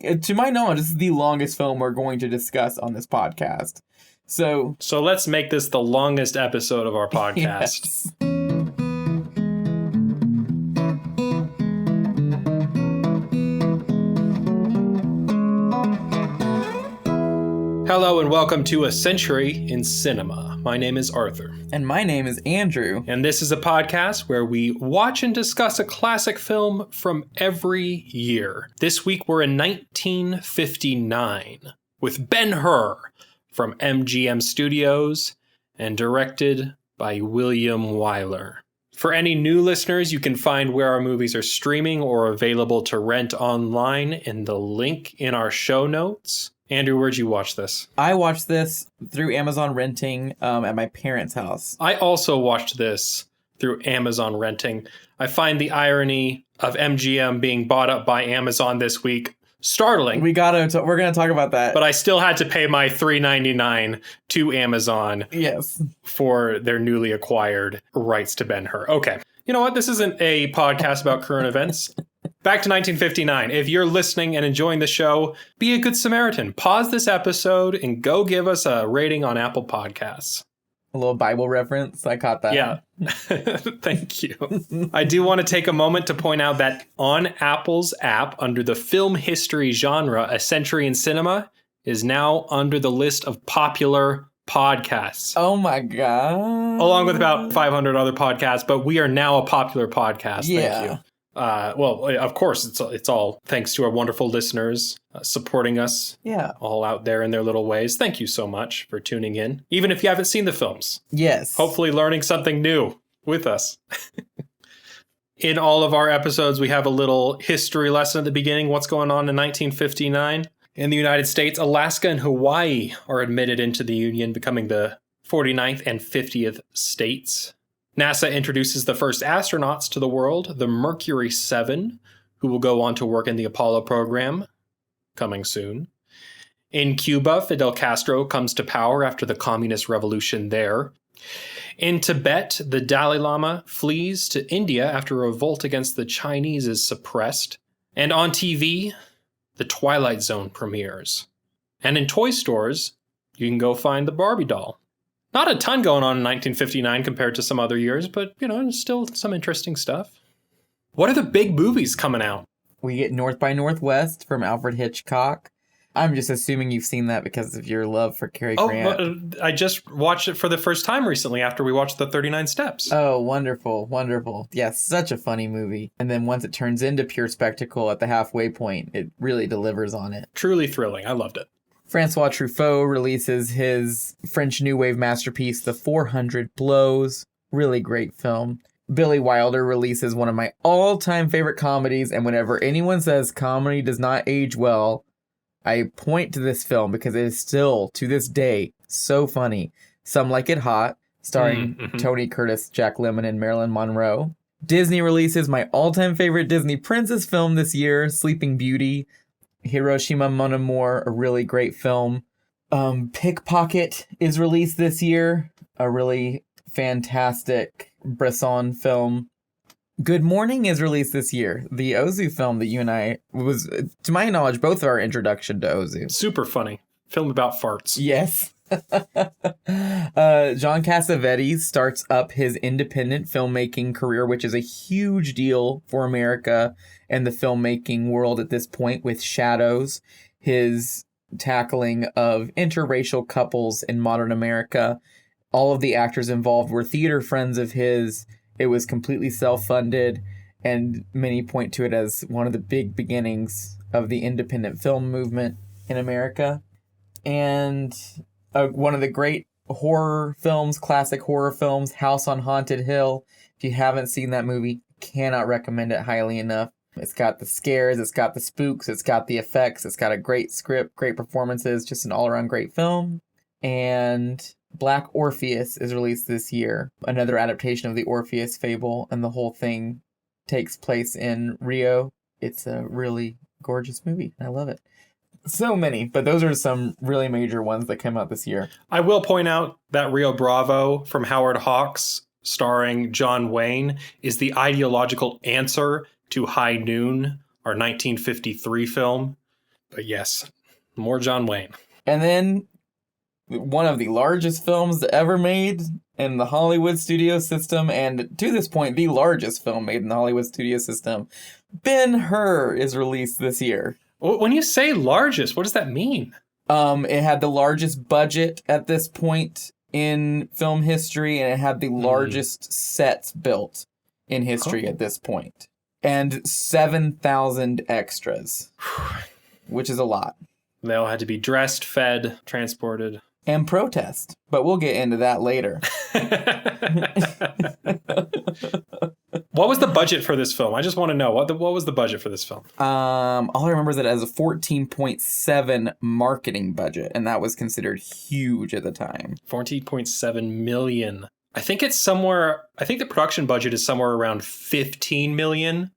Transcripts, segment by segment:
To my knowledge, this is the longest film we're going to discuss on this podcast. So let's make this the longest episode of our podcast. Yes. Hello and welcome to A Century in Cinema. My name is Arthur. And my name is Andrew. And this is a podcast where we watch and discuss a classic film from every year. This week we're in 1959 with Ben-Hur from MGM Studios and directed by William Wyler. For any new listeners, you can find where our movies are streaming or available to rent online in the link in our show notes. Andrew, where'd you watch this? I watched this through Amazon Renting at my parents' house. I also watched this through Amazon Renting. I find the irony of MGM being bought up by Amazon this week startling. We're gonna talk about that. But I still had to pay my $3.99 to Amazon. Yes. For their newly acquired rights to Ben-Hur. Okay. You know what? This isn't a podcast about current events. Back to 1959. If you're listening and enjoying the show, be a good Samaritan. Pause this episode and go give us a rating on Apple Podcasts. A little Bible reference. I caught that. Yeah. Thank you. I do want to take a moment to point out that on Apple's app, under the film history genre, A Century in Cinema is now under the list of popular podcasts. Oh my God. Along with about 500 other podcasts, but we are now a popular podcast. Yeah. Thank you. Well, of course, it's all thanks to our wonderful listeners supporting us. Yeah. All out there in their little ways. Thank you so much for tuning in. Even if you haven't seen the films. Yes. Hopefully learning something new with us. In all of our episodes, we have a little history lesson at the beginning. What's going on in 1959? In the United States, Alaska and Hawaii are admitted into the Union, becoming the 49th and 50th states. NASA introduces the first astronauts to the world, the Mercury 7, who will go on to work in the Apollo program, coming soon. In Cuba, Fidel Castro comes to power after the communist revolution there. In Tibet, the Dalai Lama flees to India after a revolt against the Chinese is suppressed. And on TV, The Twilight Zone premieres. And in toy stores, you can go find the Barbie doll. Not a ton going on in 1959 compared to some other years, but, still some interesting stuff. What are the big movies coming out? We get North by Northwest from Alfred Hitchcock. I'm just assuming you've seen that because of your love for Cary Grant. I just watched it for the first time recently after we watched the 39 Steps. Oh, wonderful, wonderful. Yes, such a funny movie. And then once it turns into pure spectacle at the halfway point, it really delivers on it. Truly thrilling. I loved it. Francois Truffaut releases his French New Wave masterpiece, The 400 Blows. Really great film. Billy Wilder releases one of my all-time favorite comedies, and whenever anyone says comedy does not age well, I point to this film because it is still, to this day, so funny. Some Like It Hot, starring Tony Curtis, Jack Lemmon, and Marilyn Monroe. Disney releases my all-time favorite Disney princess film this year, Sleeping Beauty. Hiroshima Mon Amour, a really great film. Pickpocket is released this year, a really fantastic Bresson film. Good Morning is released this year, the Ozu film that you and I was, to my knowledge, both our introduction to Ozu. Super funny. Film about farts. Yes. John Cassavetes starts up his independent filmmaking career, which is a huge deal for America and the filmmaking world at this point, with Shadows, his tackling of interracial couples in modern America. All of the actors involved were theater friends of his. It was completely self-funded, and many point to it as one of the big beginnings of the independent film movement in America. And one of the great horror films, classic horror films, House on Haunted Hill. If you haven't seen that movie, cannot recommend it highly enough. It's got the scares, it's got the spooks, it's got the effects, it's got a great script, great performances, just an all-around great film. And Black Orpheus is released this year, another adaptation of the Orpheus fable, and the whole thing takes place in Rio. It's a really gorgeous movie. I love it. So many, but those are some really major ones that came out this year. I will point out that Rio Bravo from Howard Hawks, starring John Wayne, is the ideological answer to High Noon, our 1953 film. But yes, more John Wayne. And then one of the largest films ever made in the Hollywood studio system, and to this point, the largest film made in the Hollywood studio system, Ben-Hur, is released this year. When you say largest, what does that mean? It had the largest budget at this point in film history, and it had the largest sets built in history at this point. And 7,000 extras, which is a lot. They all had to be dressed, fed, transported. And protest, but we'll get into that later. What was the budget for this film? I just want to know, what was the budget for this film? All I remember is that it has a 14.7 marketing budget, and that was considered huge at the time. 14.7 million. I think the production budget is somewhere around 15 million,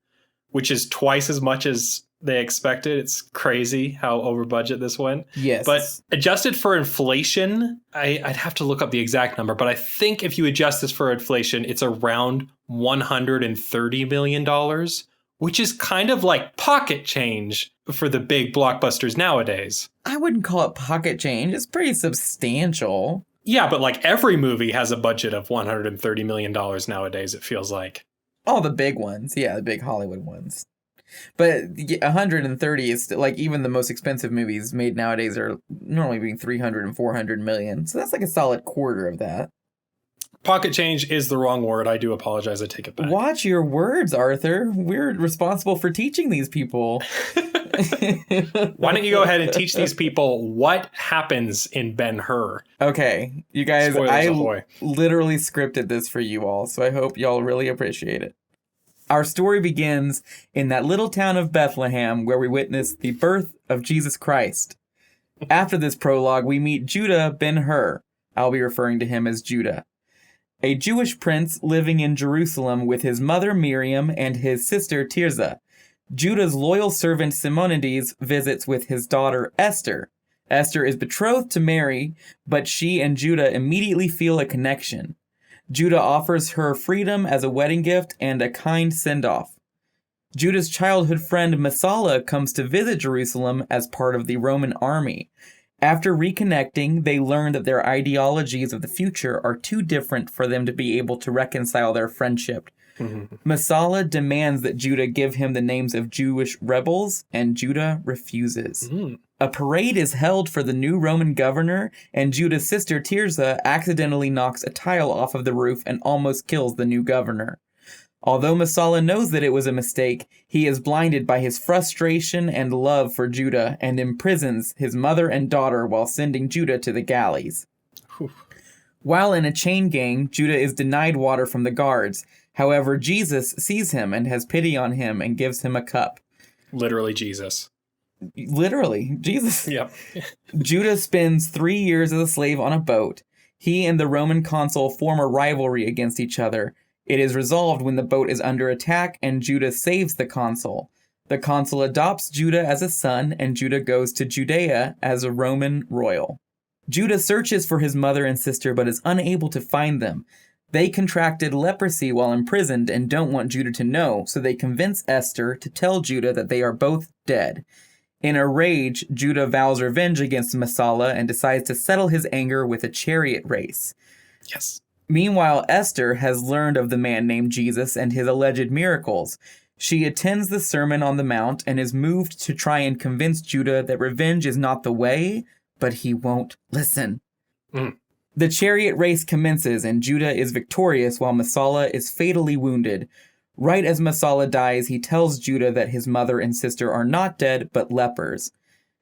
which is twice as much as they expected. It's crazy how over budget this went. Yes. But adjusted for inflation, I'd have to look up the exact number, but I think if you adjust this for inflation, it's around $130 million, which is kind of like pocket change for the big blockbusters nowadays. I wouldn't call it pocket change. It's pretty substantial. Yeah, but like every movie has a budget of $130 million nowadays, it feels like. All the big ones. Yeah, the big Hollywood ones. But 130 is still, like, even the most expensive movies made nowadays are normally being 300 and 400 million. So that's like a solid quarter of that. Pocket change is the wrong word. I do apologize. I take it back. Watch your words, Arthur. We're responsible for teaching these people. Why don't you go ahead and teach these people what happens in Ben-Hur? Okay, you guys, Spoilers ahoy. Literally scripted this for you all, so I hope y'all really appreciate it. Our story begins in that little town of Bethlehem where we witness the birth of Jesus Christ. After this prologue, we meet Judah Ben-Hur. I'll be referring to him as Judah. A Jewish prince living in Jerusalem with his mother Miriam and his sister Tirzah. Judah's loyal servant Simonides visits with his daughter Esther. Esther is betrothed to Mary, but she and Judah immediately feel a connection. Judah offers her freedom as a wedding gift and a kind send-off. Judah's childhood friend Messala comes to visit Jerusalem as part of the Roman army. After reconnecting, they learn that their ideologies of the future are too different for them to be able to reconcile their friendship. Messala demands that Judah give him the names of Jewish rebels, and Judah refuses. A parade is held for the new Roman governor, and Judah's sister Tirzah accidentally knocks a tile off of the roof and almost kills the new governor. Although Messala knows that it was a mistake, he is blinded by his frustration and love for Judah and imprisons his mother and daughter while sending Judah to the galleys. While in a chain gang, Judah is denied water from the guards. However, Jesus sees him and has pity on him and gives him a cup. Literally Jesus. Literally, Jesus. Yep. Judah spends 3 years as a slave on a boat. He and the Roman consul form a rivalry against each other. It is resolved when the boat is under attack and Judah saves the consul. The consul adopts Judah as a son and Judah goes to Judea as a Roman royal. Judah searches for his mother and sister but is unable to find them. They contracted leprosy while imprisoned and don't want Judah to know, so they convince Esther to tell Judah that they are both dead. In a rage, Judah vows revenge against Messala and decides to settle his anger with a chariot race. Yes. Meanwhile, Esther has learned of the man named Jesus and his alleged miracles. She attends the Sermon on the Mount and is moved to try and convince Judah that revenge is not the way, but he won't listen. The chariot race commences and Judah is victorious while Messala is fatally wounded. Right as Messala dies, he tells Judah that his mother and sister are not dead, but lepers.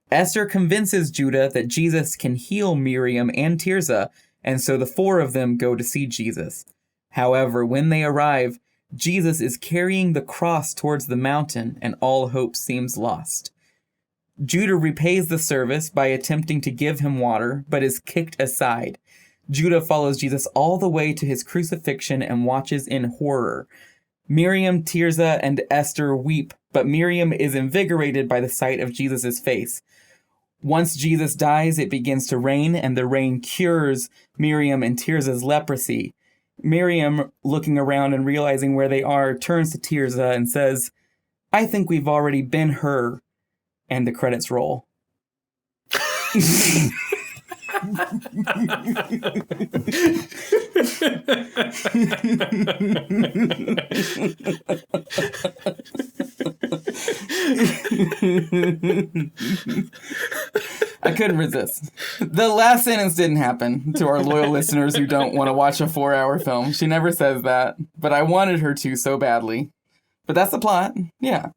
Esther convinces Judah that Jesus can heal Miriam and Tirzah, and so the four of them go to see Jesus. However, when they arrive, Jesus is carrying the cross towards the mountain, and all hope seems lost. Judah repays the service by attempting to give him water, but is kicked aside. Judah follows Jesus all the way to his crucifixion and watches in horror. Miriam, Tirzah, and Esther weep, but Miriam is invigorated by the sight of Jesus' face. Once Jesus dies, it begins to rain, and the rain cures Miriam and Tirzah's leprosy. Miriam, looking around and realizing where they are, turns to Tirzah and says, "I think we've already been her." And the credits roll. I couldn't resist. The last sentence didn't happen, to our loyal listeners who don't want to watch a 4-hour film. She never says that, but I wanted her to so badly. But that's the plot. Yeah.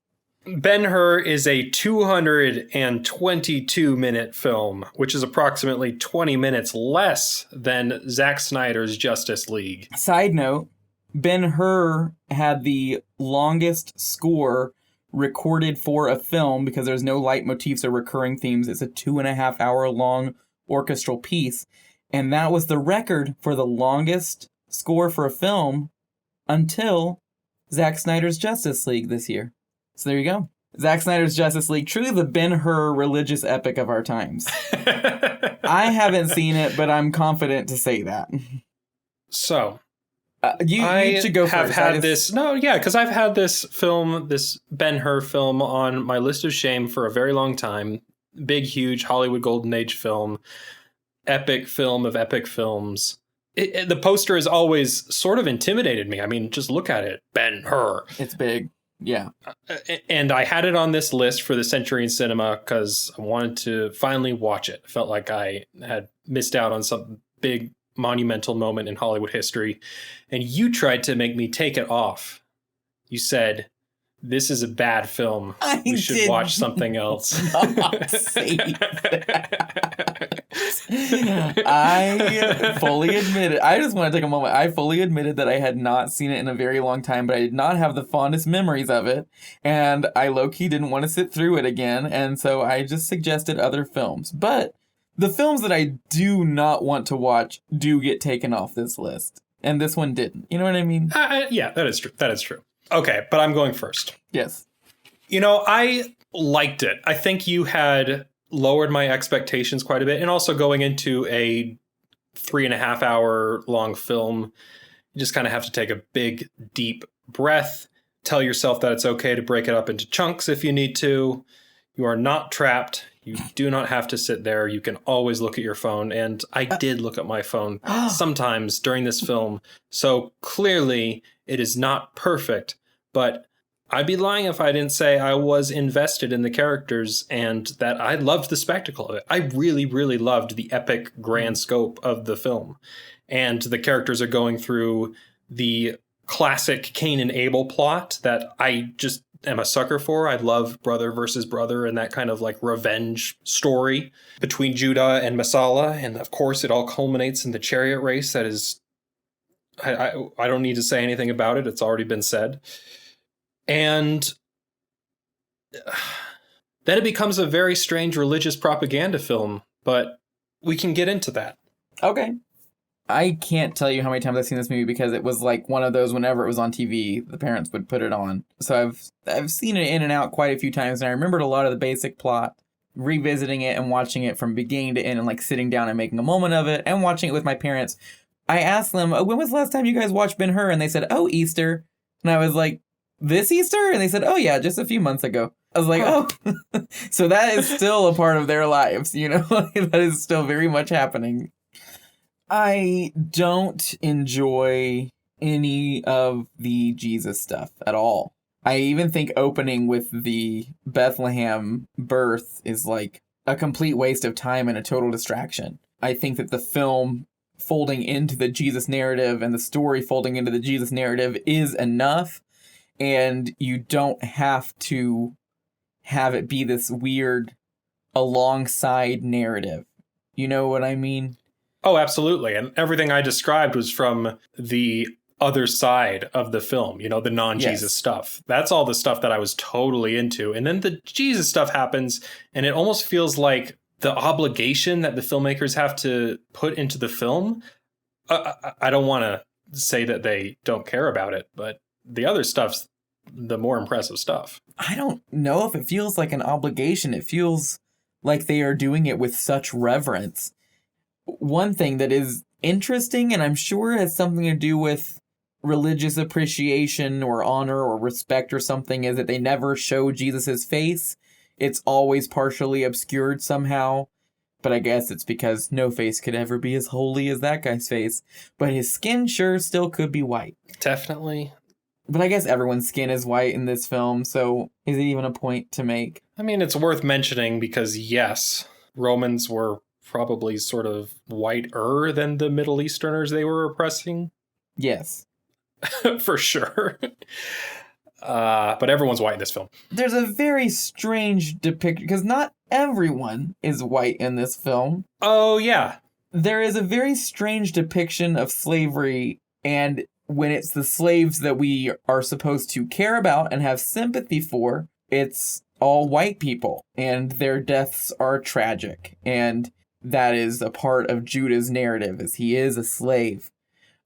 Ben-Hur is a 222-minute film, which is approximately 20 minutes less than Zack Snyder's Justice League. Side note, Ben-Hur had the longest score recorded for a film because there's no leitmotifs or recurring themes. It's a 2.5-hour long orchestral piece. And that was the record for the longest score for a film until Zack Snyder's Justice League this year. So there you go. Zack Snyder's Justice League, truly the Ben-Hur religious epic of our times. I haven't seen it, but I'm confident to say that. So, you should go have first. Because I've had this film, this Ben-Hur film, on my list of shame for a very long time. Big, huge Hollywood Golden Age film, epic film of epic films. The poster has always sort of intimidated me. I mean, just look at it, Ben-Hur. It's big. Yeah. And I had it on this list for the Century in Cinema because I wanted to finally watch it. I felt like I had missed out on some big monumental moment in Hollywood history. And you tried to make me take it off. You said, this is a bad film. We should watch something else. Say that. I fully admitted. I just want to take a moment. I fully admitted that I had not seen it in a very long time, but I did not have the fondest memories of it. And I low-key didn't want to sit through it again. And so I just suggested other films. But the films that I do not want to watch do get taken off this list. And this one didn't. You know what I mean? Yeah, that is true. That is true. Okay, but I'm going first. Yes. You know, I liked it. I think you had lowered my expectations quite a bit. And also going into a 3.5-hour long film, you just kind of have to take a big, deep breath. Tell yourself that it's okay to break it up into chunks if you need to. You are not trapped. You do not have to sit there. You can always look at your phone. And I did look at my phone sometimes during this film. So clearly it is not perfect, but I'd be lying if I didn't say I was invested in the characters and that I loved the spectacle of it. I really, really loved the epic grand scope of the film. And the characters are going through the classic Cain and Abel plot that I just am a sucker for. I love brother versus brother and that kind of like revenge story between Judah and Masala. And of course, it all culminates in the chariot race that is, I don't need to say anything about it. It's already been said. And then it becomes a very strange religious propaganda film, but we can get into that. Okay. I can't tell you how many times I've seen this movie because it was like one of those whenever it was on TV, the parents would put it on. So I've seen it in and out quite a few times, and I remembered a lot of the basic plot, revisiting it and watching it from beginning to end and like sitting down and making a moment of it and watching it with my parents. I asked them, when was the last time you guys watched Ben-Hur? And they said, oh, Easter. And I was like, this Easter? And they said, oh yeah, just a few months ago. I was like, oh, so that is still a part of their lives, you know, that is still very much happening. I don't enjoy any of the Jesus stuff at all. I even think opening with the Bethlehem birth is like a complete waste of time and a total distraction. I think that the film folding into the Jesus narrative and the story folding into the Jesus narrative is enough. And you don't have to have it be this weird alongside narrative. You know what I mean? Oh, absolutely. And everything I described was from the other side of the film, you know, the non-Jesus stuff. That's all the stuff that I was totally into. And then the Jesus stuff happens, and it almost feels like the obligation that the filmmakers have to put into the film. I don't want to say that they don't care about it, but the other stuff's the more impressive stuff. I don't know if it feels like an obligation. It feels like they are doing it with such reverence. One thing that is interesting, and I'm sure has something to do with religious appreciation or honor or respect or something, is that they never show Jesus's face it's always partially obscured somehow. But I guess it's because no face could ever be as holy as that guy's face. But his skin sure still could be white. Definitely. But I guess everyone's skin is white in this film, so is it even a point to make? I mean, it's worth mentioning because, yes, Romans were probably sort of whiter than the Middle Easterners they were oppressing. Yes. For sure. But everyone's white in this film. There's a very strange depiction, because not everyone is white in this film. Oh, yeah. There is a very strange depiction of slavery, and when it's the slaves that we are supposed to care about and have sympathy for, it's all white people, and their deaths are tragic. And that is a part of Judah's narrative, as he is a slave.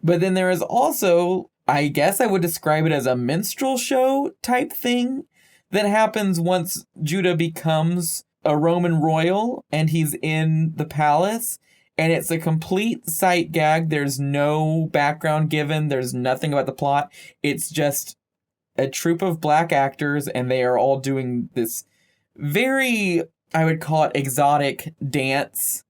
But then there is also, I guess I would describe it as a minstrel show type thing that happens once Judah becomes a Roman royal and he's in the palace. And it's a complete sight gag. There's no background given. There's nothing about the plot. It's just a troupe of black actors, and they are all doing this very, I would call it, exotic dance.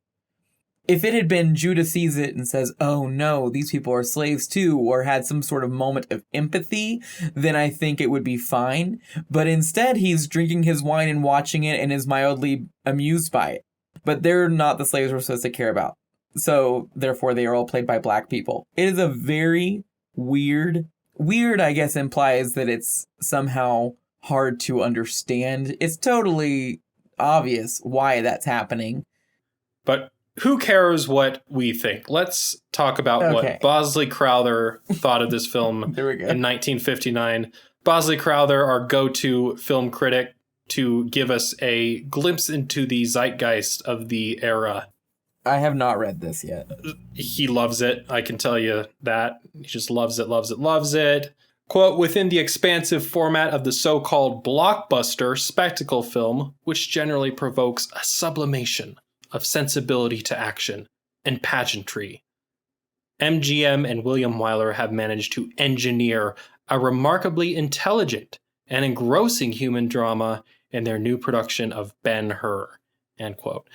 If it had been Judah sees it and says, oh no, these people are slaves too, or had some sort of moment of empathy, then I think it would be fine. But instead, he's drinking his wine and watching it and is mildly amused by it. But they're not the slaves we're supposed to care about. So, therefore, they are all played by black people. It is a very weird, I guess, implies that it's somehow hard to understand. It's totally obvious why that's happening. But who cares what we think? Let's talk about what Bosley Crowther thought of this film There we go. in 1959. Bosley Crowther, our go-to film critic, to give us a glimpse into the zeitgeist of the era. I have not read this yet. He loves it. I can tell you that. He just loves it, loves it, loves it. Quote, within the expansive format of the so-called blockbuster spectacle film, which generally provokes a sublimation of sensibility to action and pageantry, MGM and William Wyler have managed to engineer a remarkably intelligent and engrossing human drama in their new production of Ben-Hur, end quote.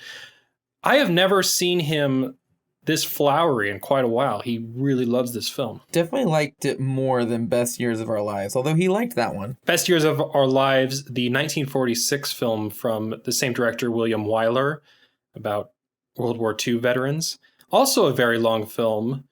I have never seen him this flowery in quite a while. He really loves this film. Definitely liked it more than Best Years of Our Lives, although he liked that one. Best Years of Our Lives, the 1946 film from the same director, William Wyler, about World War II veterans. Also a very long film,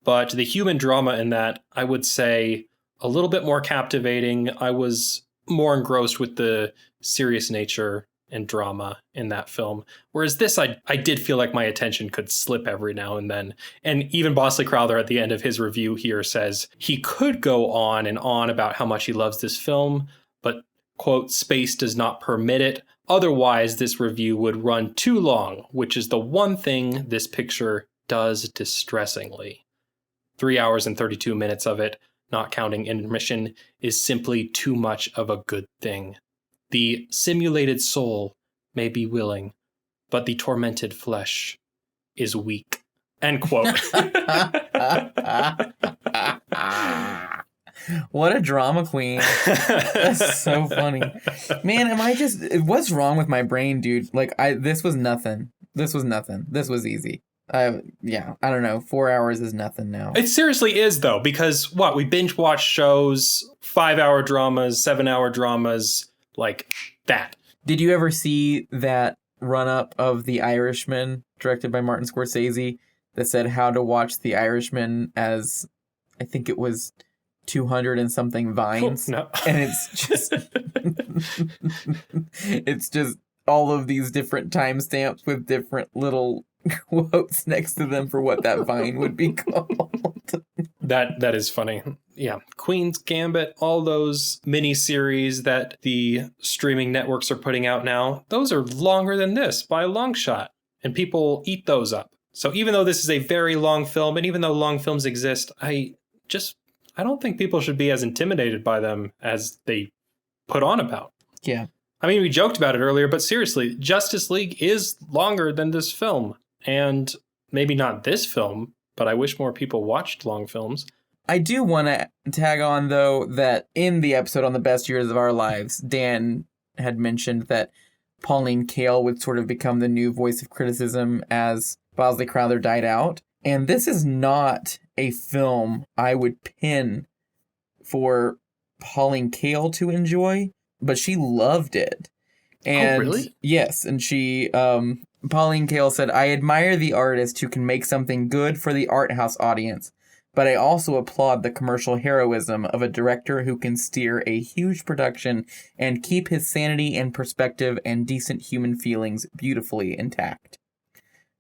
but the human drama in that, I would say, a little bit more captivating. I was more engrossed with the serious nature and drama in that film. Whereas this, I did feel like my attention could slip every now and then. And even Bosley Crowther at the end of his review here says he could go on and on about how much he loves this film, but, quote, space does not permit it. Otherwise, this review would run too long, which is the one thing this picture does distressingly. 3 hours and 32 minutes of it, not counting intermission, is simply too much of a good thing. The simulated soul may be willing, but the tormented flesh is weak. End quote. What a drama queen. That's so funny. Man, what's wrong with my brain, dude? Like, this was nothing. This was easy. I don't know. 4 hours is nothing now. It seriously is, though, because we binge watch shows, 5-hour dramas, 7-hour dramas, like that. Did you ever see that run-up of The Irishman, directed by Martin Scorsese, that said how to watch The Irishman as, I think it was 200 and something vines? No. And it's just it's just all of these different timestamps with different little quotes next to them for what that vine would be called. That is funny. Yeah. Queen's Gambit, all those miniseries that the streaming networks are putting out now, those are longer than this by a long shot. And people eat those up. So even though this is a very long film, and even though long films exist, I don't think people should be as intimidated by them as they put on about. Yeah. I mean, we joked about it earlier, but seriously, Justice League is longer than this film. And maybe not this film, but I wish more people watched long films. I do want to tag on, though, that in the episode on the best years of our lives, Dan had mentioned that Pauline Kael would sort of become the new voice of criticism as Bosley Crowther died out. And this is not a film I would pin for Pauline Kael to enjoy, but she loved it. And really? Yes, and she, Pauline Kael said, "I admire the artist who can make something good for the art house audience, but I also applaud the commercial heroism of a director who can steer a huge production and keep his sanity and perspective and decent human feelings beautifully intact."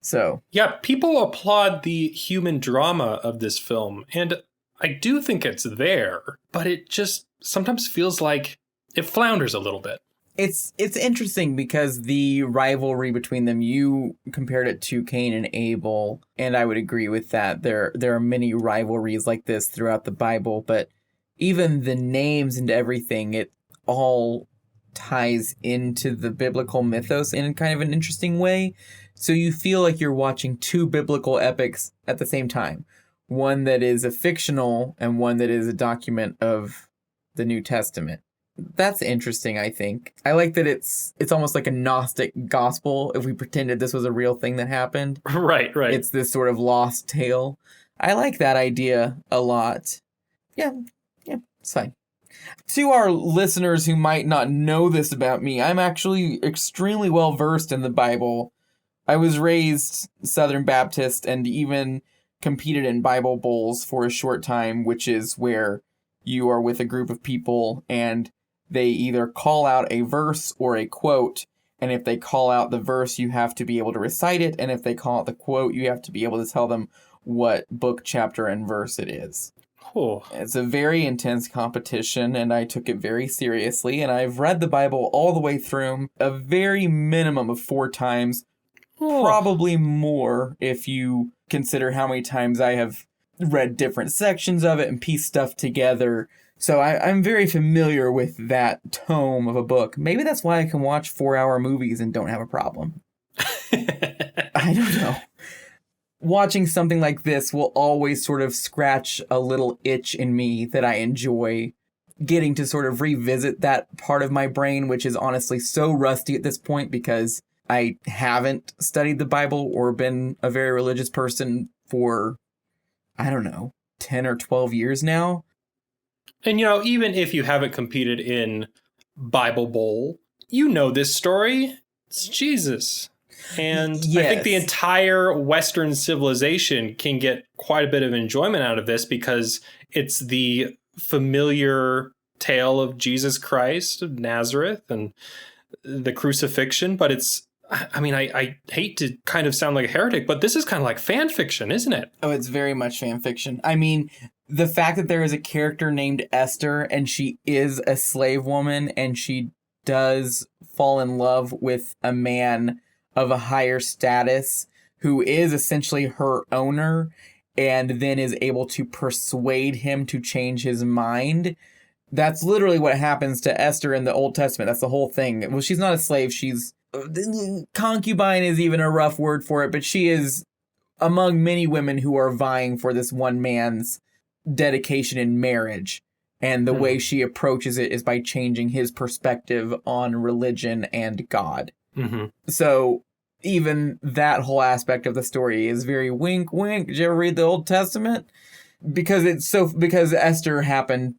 So, yeah, people applaud the human drama of this film, and I do think it's there, but it just sometimes feels like it flounders a little bit. It's interesting because the rivalry between them, you compared it to Cain and Abel, and I would agree with that. There are many rivalries like this throughout the Bible, but even the names and everything, it all ties into the biblical mythos in kind of an interesting way. So you feel like you're watching two biblical epics at the same time. One that is a fictional and one that is a document of the New Testament. That's interesting, I think. I like that it's almost like a Gnostic gospel if we pretended this was a real thing that happened. Right. It's this sort of lost tale. I like that idea a lot. Yeah, it's fine. To our listeners who might not know this about me, I'm actually extremely well versed in the Bible. I was raised Southern Baptist and even competed in Bible bowls for a short time, which is where you are with a group of people and they either call out a verse or a quote, and if they call out the verse, you have to be able to recite it, and if they call out the quote, you have to be able to tell them what book, chapter, and verse it is. Oh. It's a very intense competition, and I took it very seriously, and I've read the Bible all the way through a very minimum of 4 times, probably more if you consider how many times I have read different sections of it and pieced stuff together. So I'm very familiar with that tome of a book. Maybe that's why I can watch 4-hour movies and don't have a problem. I don't know. Watching something like this will always sort of scratch a little itch in me that I enjoy getting to sort of revisit that part of my brain, which is honestly so rusty at this point because I haven't studied the Bible or been a very religious person for, I don't know, 10 or 12 years now. And, even if you haven't competed in Bible Bowl, you know this story. It's Jesus. And yes. I think the entire Western civilization can get quite a bit of enjoyment out of this because it's the familiar tale of Jesus Christ of Nazareth and the crucifixion. But I hate to kind of sound like a heretic, but this is kind of like fan fiction, isn't it? Oh, it's very much fan fiction. I mean, the fact that there is a character named Esther and she is a slave woman and she does fall in love with a man of a higher status who is essentially her owner and then is able to persuade him to change his mind. That's literally what happens to Esther in the Old Testament. That's the whole thing. Well, she's not a slave. She's... concubine is even a rough word for it, but she is among many women who are vying for this one man's dedication in marriage. And the way she approaches it is by changing his perspective on religion and God. Mm-hmm. So even that whole aspect of the story is very wink, wink. Did you ever read the Old Testament? Because Esther happened,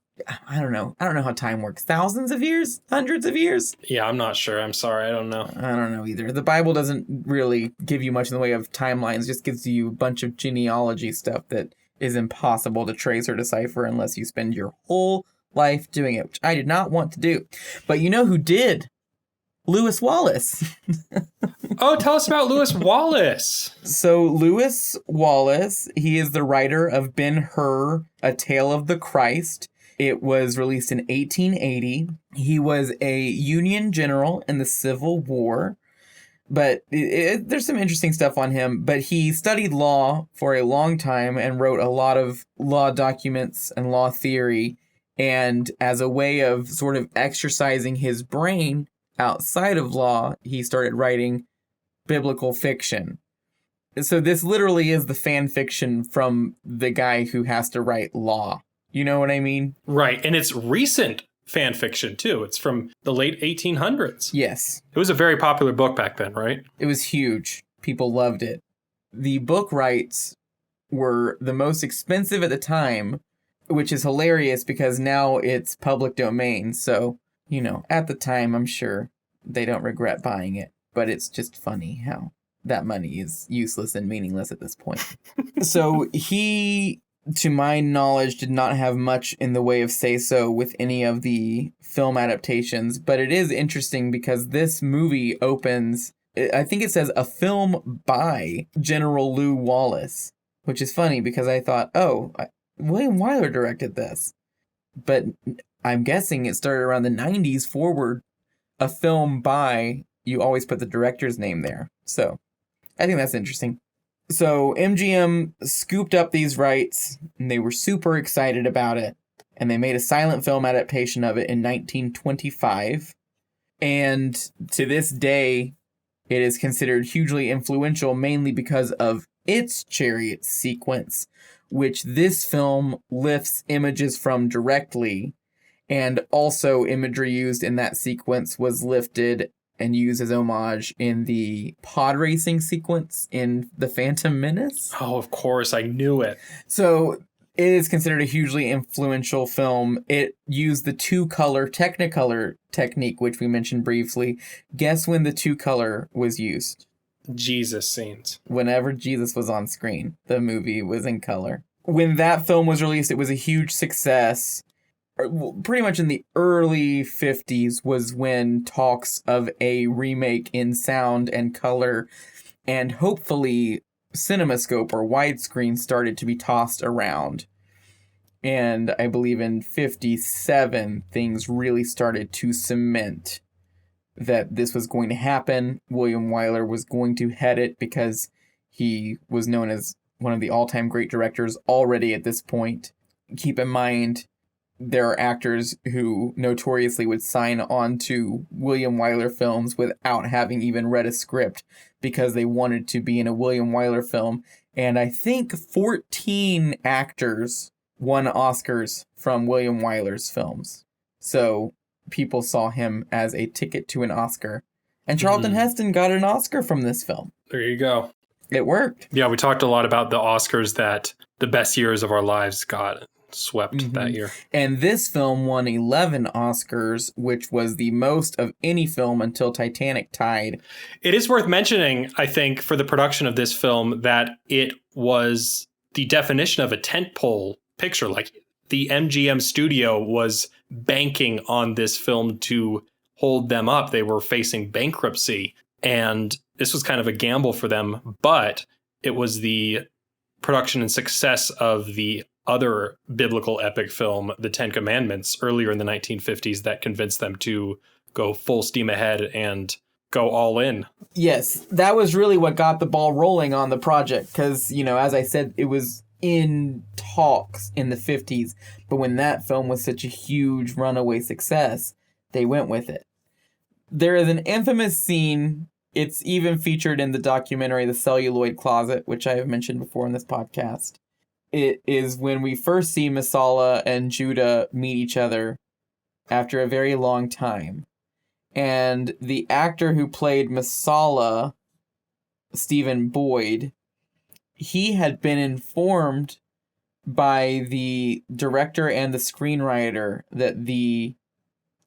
I don't know how time works. Thousands of years? Hundreds of years? Yeah, I'm not sure. I'm sorry. I don't know. I don't know either. The Bible doesn't really give you much in the way of timelines. It just gives you a bunch of genealogy stuff that is impossible to trace or decipher unless you spend your whole life doing it, which I did not want to do. But you know who did? Lewis Wallace. Oh, tell us about Lewis Wallace. So Lewis Wallace, he is the writer of Ben-Hur, A Tale of the Christ. It was released in 1880. He was a Union general in the Civil War. But there's some interesting stuff on him. But he studied law for a long time and wrote a lot of law documents and law theory. And as a way of sort of exercising his brain outside of law, he started writing biblical fiction. So this literally is the fan fiction from the guy who has to write law. You know what I mean? Right. And it's recent fan fiction, too. It's from the late 1800s. Yes. It was a very popular book back then, right? It was huge. People loved it. The book rights were the most expensive at the time, which is hilarious because now it's public domain. So, at the time, I'm sure they don't regret buying it. But it's just funny how that money is useless and meaningless at this point. So he, to my knowledge, did not have much in the way of say-so with any of the film adaptations. But it is interesting because this movie opens, I think it says, a film by General Lew Wallace, which is funny because I thought, William Wyler directed this. But I'm guessing it started around the 90s forward. A film by, you always put the director's name there. So I think that's interesting. So MGM scooped up these rights, and they were super excited about it. And they made a silent film adaptation of it in 1925. And to this day, it is considered hugely influential, mainly because of its chariot sequence, which this film lifts images from directly. And also imagery used in that sequence was lifted and used as homage in the pod racing sequence in The Phantom Menace. Oh, of course. I knew it. So it is considered a hugely influential film. It used the two-color Technicolor technique, which we mentioned briefly. Guess when the two-color was used? Jesus scenes. Whenever Jesus was on screen, the movie was in color. When that film was released, it was a huge success. Pretty much in the early 50s was when talks of a remake in sound and color and hopefully CinemaScope or widescreen started to be tossed around. And I believe in 57, things really started to cement that this was going to happen. William Wyler was going to head it because he was known as one of the all-time great directors already at this point. Keep in mind, there are actors who notoriously would sign on to William Wyler films without having even read a script because they wanted to be in a William Wyler film. And I think 14 actors won Oscars from William Wyler's films. So people saw him as a ticket to an Oscar. And Charlton Heston got an Oscar from this film. There you go. It worked. Yeah, we talked a lot about the Oscars that the best years of our lives got swept that year. And this film won 11 Oscars, which was the most of any film until Titanic tied. It is worth mentioning, I think, for the production of this film, that it was the definition of a tentpole picture. Like, the MGM studio was banking on this film to hold them up. They were facing bankruptcy, and this was kind of a gamble for them, but it was the production and success of the other biblical epic film, The Ten Commandments, earlier in the 1950s that convinced them to go full steam ahead and go all in. Yes, that was really what got the ball rolling on the project because, as I said, it was in talks in the 50s, but when that film was such a huge runaway success, they went with it. There is an infamous scene, it's even featured in the documentary The Celluloid Closet, which I have mentioned before in this podcast. It is when we first see Messala and Judah meet each other after a very long time. And the actor who played Messala, Stephen Boyd, he had been informed by the director and the screenwriter that the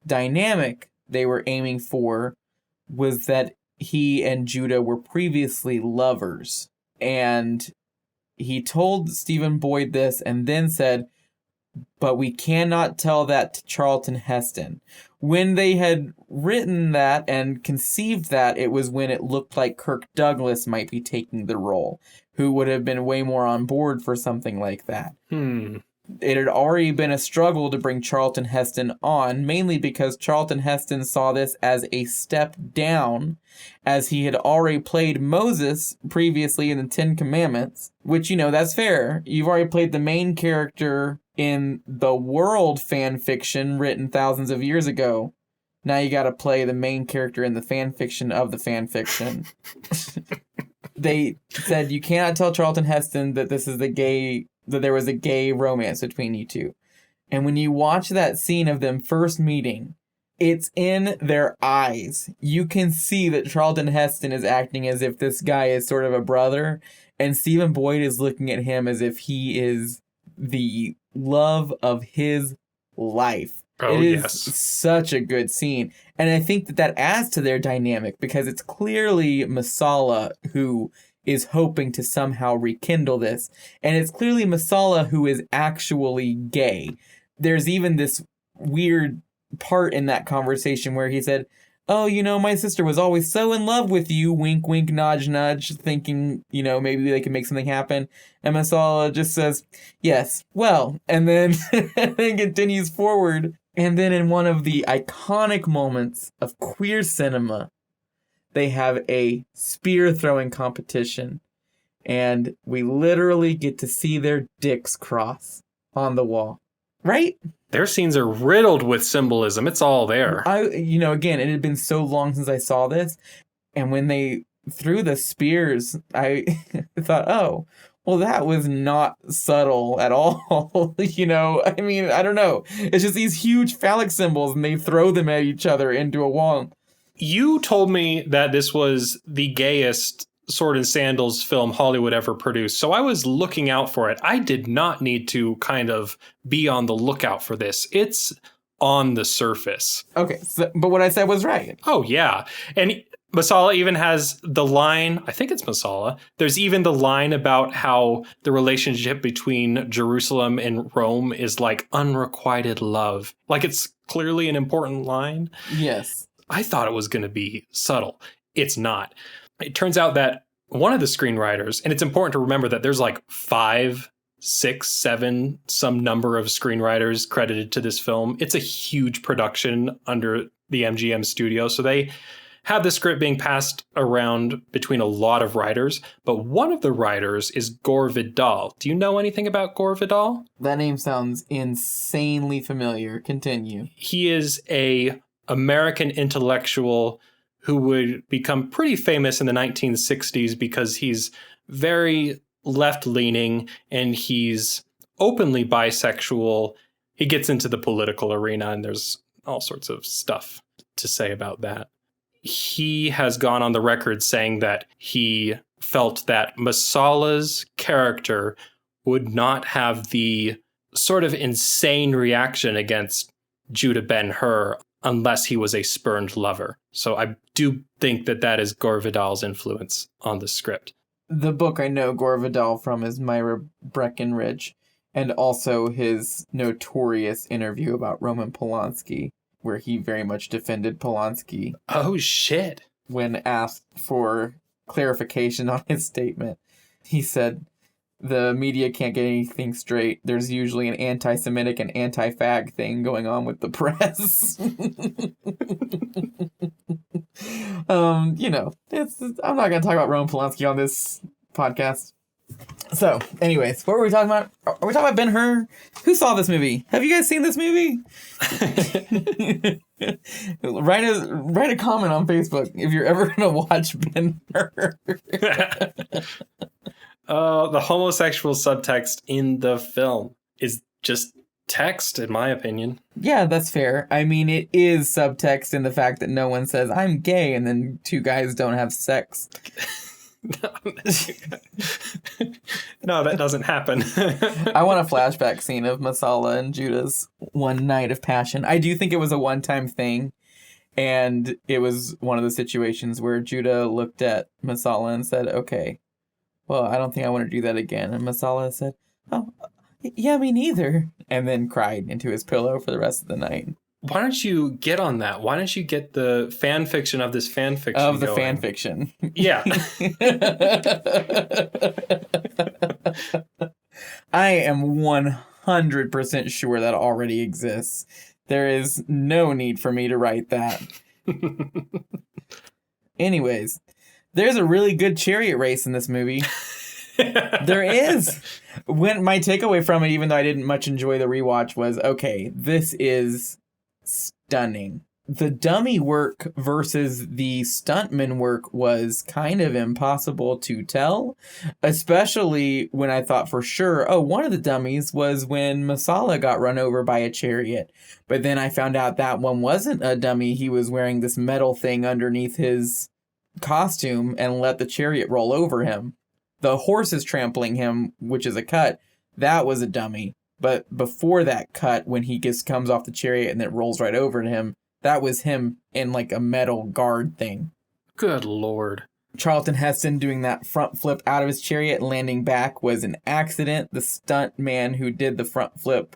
dynamic they were aiming for was that he and Judah were previously lovers. And he told Stephen Boyd this and then said, but we cannot tell that to Charlton Heston. When they had written that and conceived that, it was when it looked like Kirk Douglas might be taking the role, who would have been way more on board for something like that. It had already been a struggle to bring Charlton Heston on, mainly because Charlton Heston saw this as a step down, as he had already played Moses previously in the Ten Commandments, which, that's fair. You've already played the main character in the world fan fiction written thousands of years ago. Now you gotta play the main character in the fan fiction of the fan fiction. They said you cannot tell Charlton Heston that this is that there was a gay romance between you two. And when you watch that scene of them first meeting, it's in their eyes. You can see that Charlton Heston is acting as if this guy is sort of a brother, and Stephen Boyd is looking at him as if he is the love of his life. Oh, it is yes. Such a good scene. And I think that adds to their dynamic, because it's clearly Masala who is hoping to somehow rekindle this. And it's clearly Masala who is actually gay. There's even this weird part in that conversation where he said, oh, my sister was always so in love with you, wink, wink, nudge, nudge, thinking, maybe they can make something happen. And Masala just says, yes, well, and then continues forward. And then in one of the iconic moments of queer cinema, they have a spear throwing competition. And we literally get to see their dicks cross on the wall. Right? Their scenes are riddled with symbolism. It's all there. Again, it had been so long since I saw this. And when they threw the spears, I thought, oh, well, that was not subtle at all. I don't know. It's just these huge phallic symbols and they throw them at each other into a wall. You told me that this was the gayest sword and sandals film Hollywood ever produced. So I was looking out for it. I did not need to kind of be on the lookout for this. It's on the surface. Okay, but what I said was right. Oh, yeah. And Masala even has the line, I think it's Masala, there's even the line about how the relationship between Jerusalem and Rome is like unrequited love. Like, it's clearly an important line. Yes. I thought it was going to be subtle. It's not. It turns out that one of the screenwriters, and it's important to remember that there's like 5, 6, 7, some number of screenwriters credited to this film. It's a huge production under the MGM studio. So they have the script being passed around between a lot of writers. But one of the writers is Gore Vidal. Do you know anything about Gore Vidal? That name sounds insanely familiar. Continue. He is a American intellectual who would become pretty famous in the 1960s because he's very left-leaning and he's openly bisexual. He gets into the political arena and there's all sorts of stuff to say about that. He has gone on the record saying that he felt that Masala's character would not have the sort of insane reaction against Judah Ben-Hur unless he was a spurned lover. So I do think that is Gore Vidal's influence on the script. The book I know Gore Vidal from is Myra Breckinridge, and also his notorious interview about Roman Polanski, where he very much defended Polanski. Oh, shit. When asked for clarification on his statement, he said, the media can't get anything straight. There's usually an anti-Semitic and anti-fag thing going on with the press. I'm not going to talk about Roman Polanski on this podcast. So, anyways, what were we talking about? Are we talking about Ben-Hur? Who saw this movie? Have you guys seen this movie? Write a comment on Facebook if you're ever going to watch Ben-Hur. The homosexual subtext in the film is just text, in my opinion. Yeah, that's fair. I mean, it is subtext in the fact that no one says, I'm gay, and then two guys don't have sex. No, that doesn't happen. I want a flashback scene of Masala and Judah's one night of passion. I do think it was a one-time thing, and it was one of the situations where Judah looked at Masala and said, okay, well, I don't think I want to do that again. And Masala said, oh, yeah, me neither. And then cried into his pillow for the rest of the night. Why don't you get on that? Why don't you get the fan fiction of this fan fiction of the going? Fan fiction? Yeah. I am 100% sure that already exists. There is no need for me to write that. Anyways, there's a really good chariot race in this movie. There is. When my takeaway from it, even though I didn't much enjoy the rewatch, was, okay, this is stunning. the dummy work versus the stuntman work was kind of impossible to tell, especially when I thought for sure, oh, one of the dummies was when Masala got run over by a chariot. But then I found out that one wasn't a dummy. He was wearing this metal thing underneath his costume and let the chariot roll over him. The horse is trampling him, which is a cut. That was a dummy. But before that cut, when he just comes off the chariot and it rolls right over to him, that was him in like a metal guard thing. Good Lord. Charlton Heston doing that front flip out of his chariot and landing back was an accident. The stunt man who did the front flip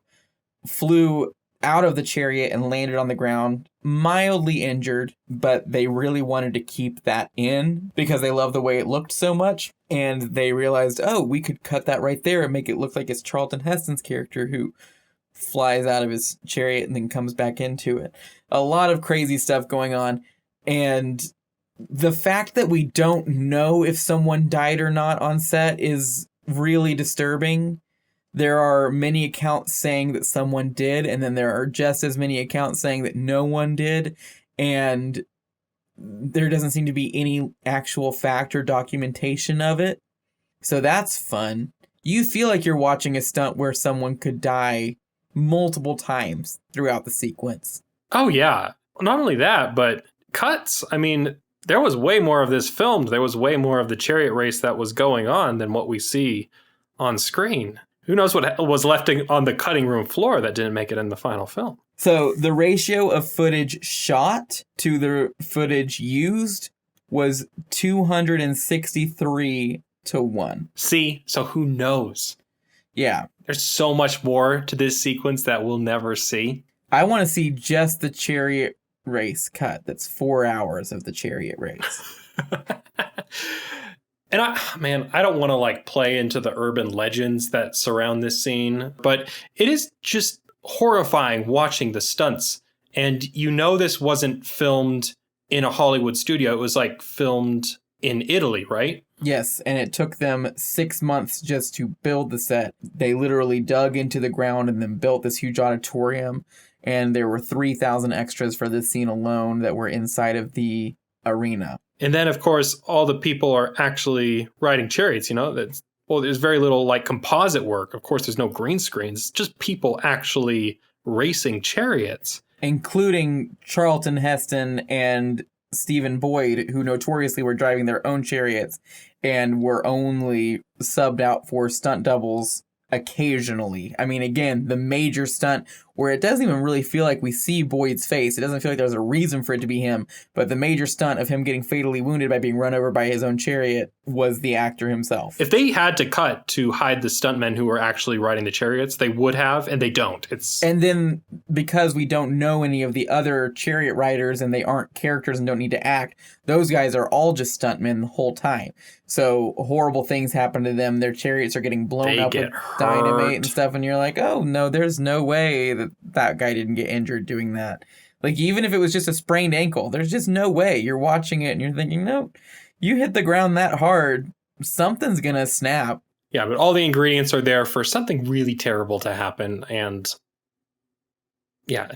flew out of the chariot and landed on the ground, mildly injured, but they really wanted to keep that in because they loved the way it looked so much. And they realized, oh, we could cut that right there and make it look like it's Charlton Heston's character who flies out of his chariot and then comes back into it. A lot of crazy stuff going on. And the fact that we don't know if someone died or not on set is really disturbing. There are many accounts saying that someone did, and then there are just as many accounts saying that no one did. And there doesn't seem to be any actual fact or documentation of it. So that's fun. You feel like you're watching a stunt where someone could die multiple times throughout the sequence. Oh, yeah. Not only that, but cuts. I mean, there was way more of this filmed. There was way more of the chariot race that was going on than what we see on screen. Who knows what was left on the cutting room floor that didn't make it in the final film. So the ratio of footage shot to the footage used was 263 to 1. See? So who knows? Yeah. There's so much more to this sequence that we'll never see. I want to see just the chariot race cut. That's 4 hours of the chariot race. And I don't want to like play into the urban legends that surround this scene, but it is just horrifying watching the stunts. And you know this wasn't filmed in a Hollywood studio. It was like filmed in Italy, right? Yes, and it took them 6 months just to build the set. They literally dug into the ground and then built this huge auditorium. And there were 3,000 extras for this scene alone that were inside of the arena. And then, of course, all the people are actually riding chariots, you know? There's very little, like, composite work. Of course, there's no green screens. It's just people actually racing chariots. Including Charlton Heston and Stephen Boyd, who notoriously were driving their own chariots and were only subbed out for stunt doubles occasionally. I mean, again, the major stunt where it doesn't even really feel like we see Boyd's face. It doesn't feel like there's a reason for it to be him. But the major stunt of him getting fatally wounded by being run over by his own chariot was the actor himself. If they had to cut to hide the stuntmen who were actually riding the chariots, they would have, and they don't. And then because we don't know any of the other chariot riders and they aren't characters and don't need to act, those guys are all just stuntmen the whole time. So horrible things happen to them. Their chariots are getting blown up with dynamite and stuff. And you're like, oh, no, there's no way that guy didn't get injured doing that. Like, even if it was just a sprained ankle, there's just no way. You're watching it and you're thinking, no, you hit the ground that hard, something's going to snap. Yeah, but all the ingredients are there for something really terrible to happen. And yeah.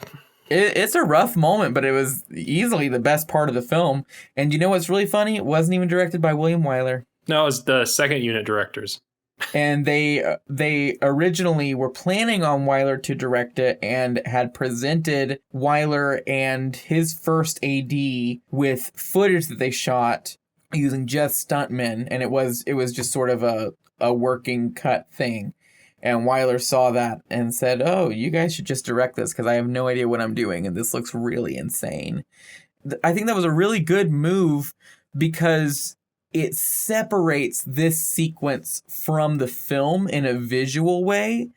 It's a rough moment, but it was easily the best part of the film. And you know what's really funny? It wasn't even directed by William Wyler. No, it was the second unit directors. And they originally were planning on Wyler to direct it and had presented Wyler and his first AD with footage that they shot using just stuntmen. And it was just sort of a working cut thing. And Wyler saw that and said, oh, you guys should just direct this because I have no idea what I'm doing. And this looks really insane. I think that was a really good move because it separates this sequence from the film in a visual way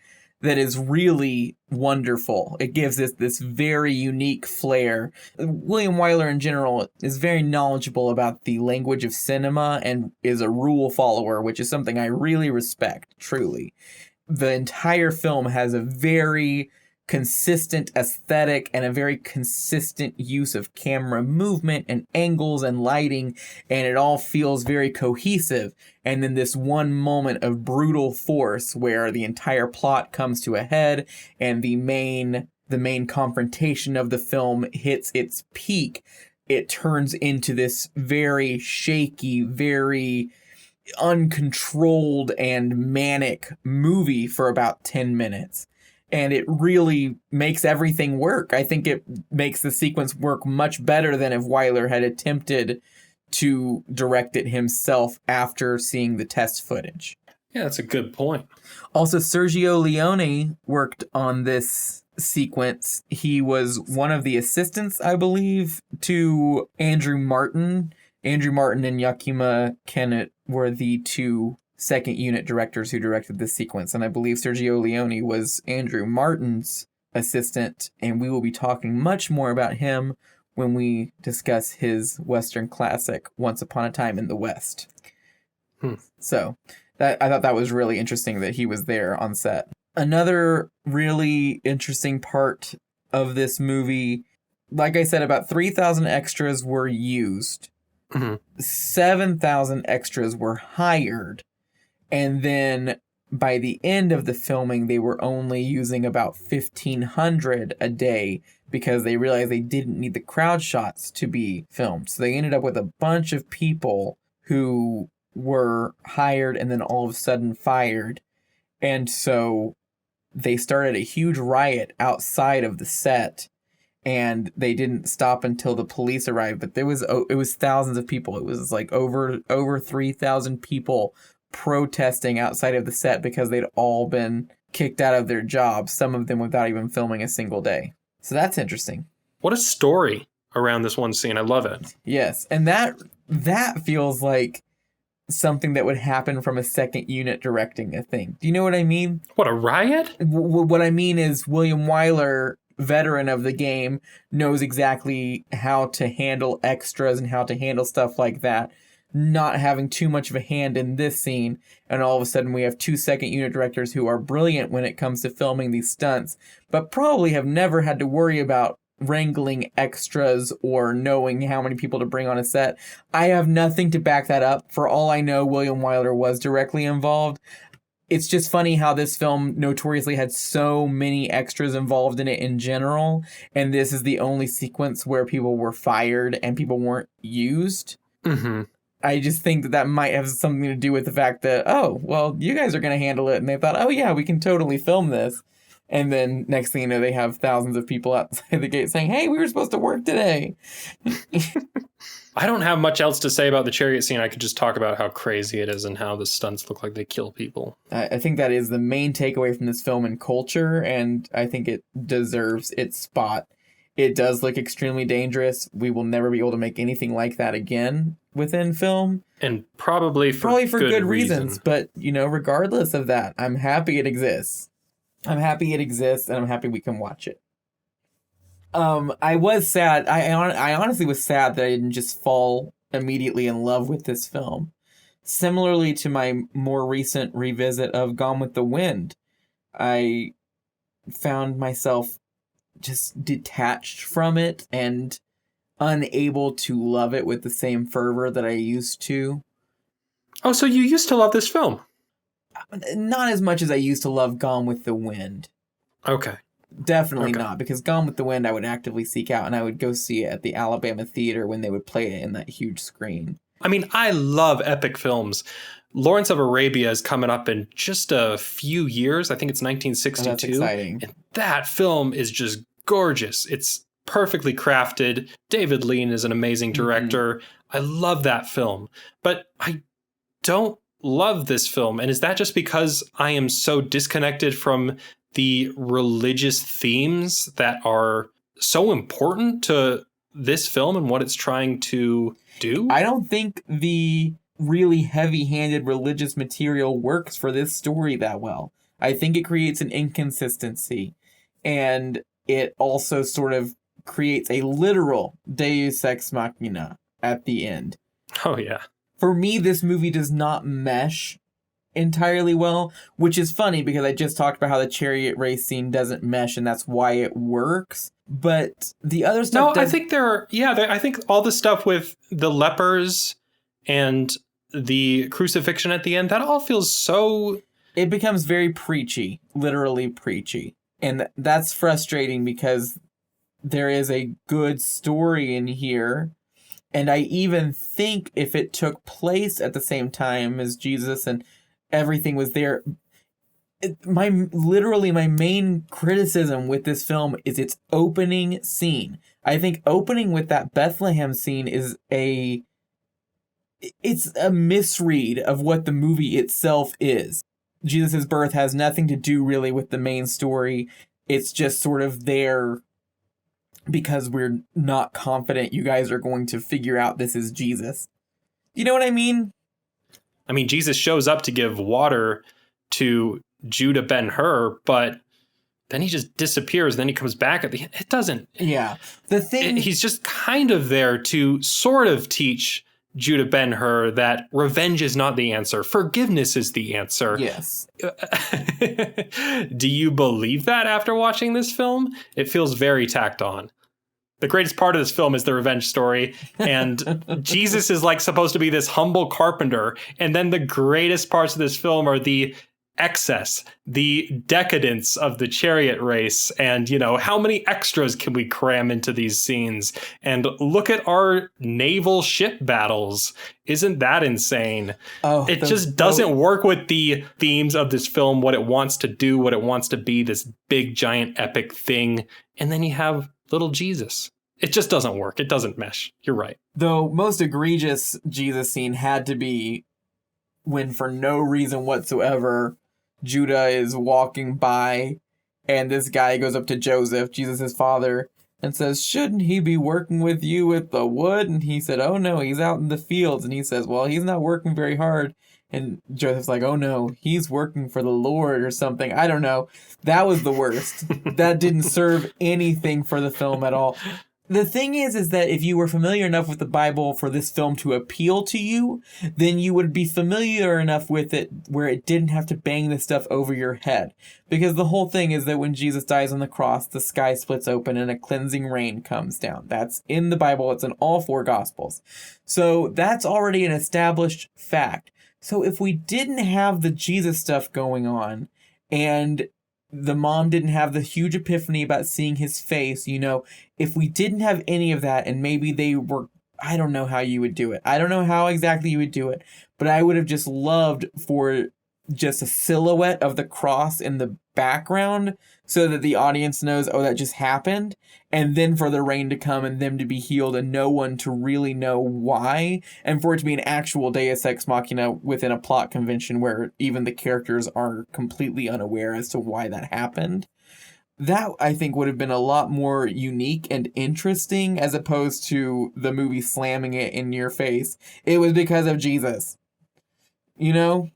that is really wonderful. It gives it this very unique flair. William Wyler in general is very knowledgeable about the language of cinema and is a rule follower, which is something I really respect, truly. The entire film has a very consistent aesthetic and a very consistent use of camera movement and angles and lighting, and it all feels very cohesive. And then this one moment of brutal force where the entire plot comes to a head and the main the main confrontation of the film hits its peak, it turns into this very shaky, very uncontrolled and manic movie for about 10 minutes. And it really makes everything work. I think it makes the sequence work much better than if Wyler had attempted to direct it himself after seeing the test footage. Yeah, that's a good point. Also, Sergio Leone worked on this sequence. He was one of the assistants, I believe, to Andrew Martin. Andrew Martin and Yakima Kennett were the two second unit directors who directed this sequence. And I believe Sergio Leone was Andrew Martin's assistant. And we will be talking much more about him when we discuss his Western classic, Once Upon a Time in the West. So I thought that was really interesting that he was there on set. Another really interesting part of this movie, like I said, about 3,000 extras were used. 7,000 extras were hired. And then by the end of the filming, they were only using about 1,500 a day because they realized they didn't need the crowd shots to be filmed. So they ended up with a bunch of people who were hired and then all of a sudden fired. And so they started a huge riot outside of the set, and they didn't stop until the police arrived. But it was thousands of people. It was like over 3,000 people protesting outside of the set because they'd all been kicked out of their jobs, some of them without even filming a single day. So that's interesting. What a story around this one scene. I love it. Yes, and that feels like something that would happen from a second unit directing a thing. Do you know what I mean? What, a riot? What I mean is William Wyler, veteran of the game, knows exactly how to handle extras and how to handle stuff like that, not having too much of a hand in this scene. And all of a sudden we have two second unit directors who are brilliant when it comes to filming these stunts, but probably have never had to worry about wrangling extras or knowing how many people to bring on a set. I have nothing to back that up. For all I know, William Wyler was directly involved. It's just funny how this film notoriously had so many extras involved in it in general, and this is the only sequence where people were fired and people weren't used. I just think that might have something to do with the fact that, oh, well, you guys are going to handle it, and they thought, oh yeah, we can totally film this. And then next thing you know, they have thousands of people outside the gate saying, hey, we were supposed to work today. I don't have much else to say about the chariot scene. I could just talk about how crazy it is and how the stunts look like they kill people. I think that is the main takeaway from this film in culture, and I think it deserves its spot. It does look extremely dangerous. We will never be able to make anything like that again within film. And probably for good reasons. But, regardless of that, I'm happy it exists. I'm happy it exists, and I'm happy we can watch it. I was sad. I honestly was sad that I didn't just fall immediately in love with this film. Similarly to my more recent revisit of Gone with the Wind, I found myself just detached from it and unable to love it with the same fervor that I used to. Oh, so you used to love this film? Not as much as I used to love Gone with the Wind. Okay. Definitely not, because Gone with the Wind I would actively seek out, and I would go see it at the Alabama Theater when they would play it in that huge screen. I mean, I love epic films. Lawrence of Arabia is coming up in just a few years. I think it's 1962. That's exciting. And that film is just gorgeous. It's perfectly crafted. David Lean is an amazing director. I love that film. But I don't love this film. And is that just because I am so disconnected from the religious themes that are so important to this film and what it's trying to do? I don't think the really heavy-handed religious material works for this story that well. I think it creates an inconsistency, and it also sort of creates a literal deus ex machina at the end. Oh, yeah. For me, this movie does not mesh entirely well, which is funny because I just talked about how the chariot race scene doesn't mesh, and that's why it works. But the other stuff... I think I think all the stuff with the lepers and the crucifixion at the end, that all feels so... It becomes very preachy, literally preachy. And that's frustrating because there is a good story in here. And I even think if it took place at the same time as Jesus and everything was there, my main criticism with this film is its opening scene. I think opening with that Bethlehem scene is it's a misread of what the movie itself is. Jesus' birth has nothing to do really with the main story. It's just sort of there because we're not confident you guys are going to figure out this is Jesus. You know what I mean? I mean, Jesus shows up to give water to Judah Ben-Hur, but then he just disappears. Then he comes back at the end. It doesn't. Yeah. He's just kind of there to sort of teach Judah Ben-Hur that revenge is not the answer. Forgiveness is the answer. Yes. Do you believe that after watching this film? It feels very tacked on. The greatest part of this film is the revenge story, and Jesus is like supposed to be this humble carpenter, and then the greatest parts of this film are the excess, the decadence of the chariot race, and, you know, how many extras can we cram into these scenes? And look at our naval ship battles. Isn't that insane? It just doesn't work with the themes of this film, what it wants to do, what it wants to be, this big, giant, epic thing. And then you have little Jesus. It just doesn't work. It doesn't mesh. You're right. The most egregious Jesus scene had to be when, for no reason whatsoever, Judah is walking by and this guy goes up to Joseph, Jesus' father, and says, "Shouldn't he be working with you with the wood?" And he said, "Oh no, he's out in the fields." And he says, "Well, he's not working very hard." And Joseph's like, "Oh no, he's working for the Lord," or something. I don't know. That was the worst. That didn't serve anything for the film at all. The thing is that if you were familiar enough with the Bible for this film to appeal to you, then you would be familiar enough with it where it didn't have to bang this stuff over your head. Because the whole thing is that when Jesus dies on the cross, the sky splits open and a cleansing rain comes down. That's in the Bible. It's in all 4 Gospels. So that's already an established fact. So if we didn't have the Jesus stuff going on, and the mom didn't have the huge epiphany about seeing his face, you know, if we didn't have any of that, and maybe they were, I don't know how you would do it. I don't know how exactly you would do it, but I would have just loved for just a silhouette of the cross in the background so that the audience knows, oh, that just happened. And then for the rain to come and them to be healed and no one to really know why. And for it to be an actual Deus Ex Machina within a plot convention where even the characters are completely unaware as to why that happened. That, I think, would have been a lot more unique and interesting as opposed to the movie slamming it in your face. It was because of Jesus. You know?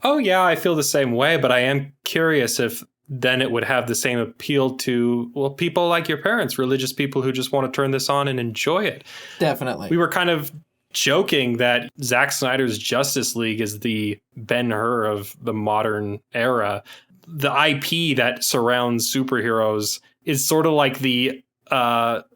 Oh, yeah, I feel the same way, but I am curious if then it would have the same appeal to, well, people like your parents, religious people who just want to turn this on and enjoy it. Definitely. We were kind of joking that Zack Snyder's Justice League is the Ben-Hur of the modern era. The IP that surrounds superheroes is sort of like the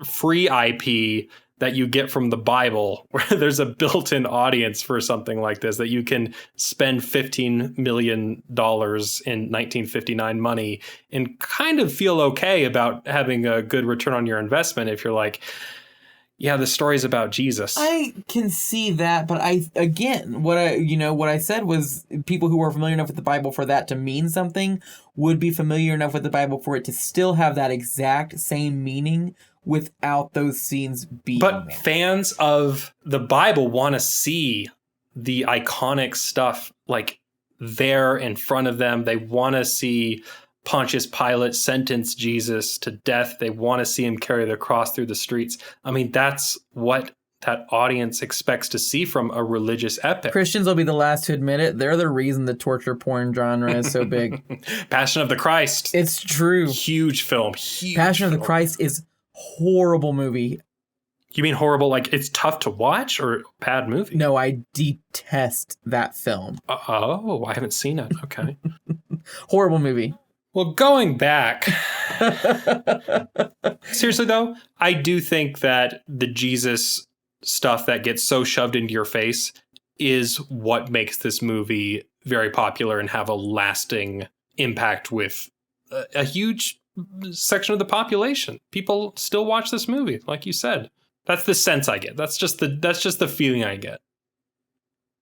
free IP that you get from the Bible, where there's a built-in audience for something like this, that you can spend $15 million in 1959 money and kind of feel okay about having a good return on your investment if you're like, yeah, the story's about Jesus. I can see that, but what I said was people who are familiar enough with the Bible for that to mean something would be familiar enough with the Bible for it to still have that exact same meaning without those scenes being But there. Fans of the Bible want to see the iconic stuff like there in front of them. They want to see Pontius Pilate sentence Jesus to death. They want to see him carry the cross through the streets. I mean, that's what that audience expects to see from a religious epic. Christians will be the last to admit it. They're the reason the torture porn genre is so big. Passion of the Christ. It's true. Huge film. Passion of the Christ is horrible movie. You mean horrible, like it's tough to watch, or bad movie? No, I detest that film. Oh, I haven't seen it. Okay. Horrible movie. Well, going back, seriously though, I do think that the Jesus stuff that gets so shoved into your face is what makes this movie very popular and have a lasting impact with a huge section of the population. People still watch this movie, like you said. That's the sense I get. That's just the feeling I get.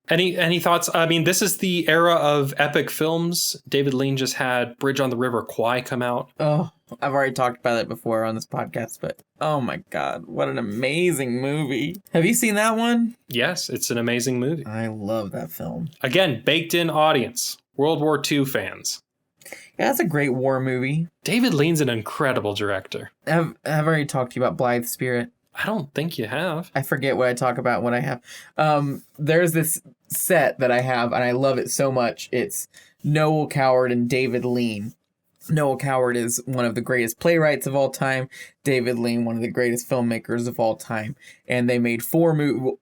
Any thoughts? I mean, this is the era of epic films. David Lean just had Bridge on the River Kwai come out. Oh, I've already talked about it before on this podcast, but oh my God, what an amazing movie. Have you seen that one? Yes, it's an amazing movie. I love that film. Again, baked in audience. World War II fans. Yeah, that's a great war movie. David Lean's an incredible director. I've already talked to you about Blithe Spirit. I don't think you have. I forget what I talk about when I have. There's this set that I have, and I love it so much. It's Noel Coward and David Lean. Noel Coward is one of the greatest playwrights of all time. David Lean, one of the greatest filmmakers of all time. And they made 4 movies.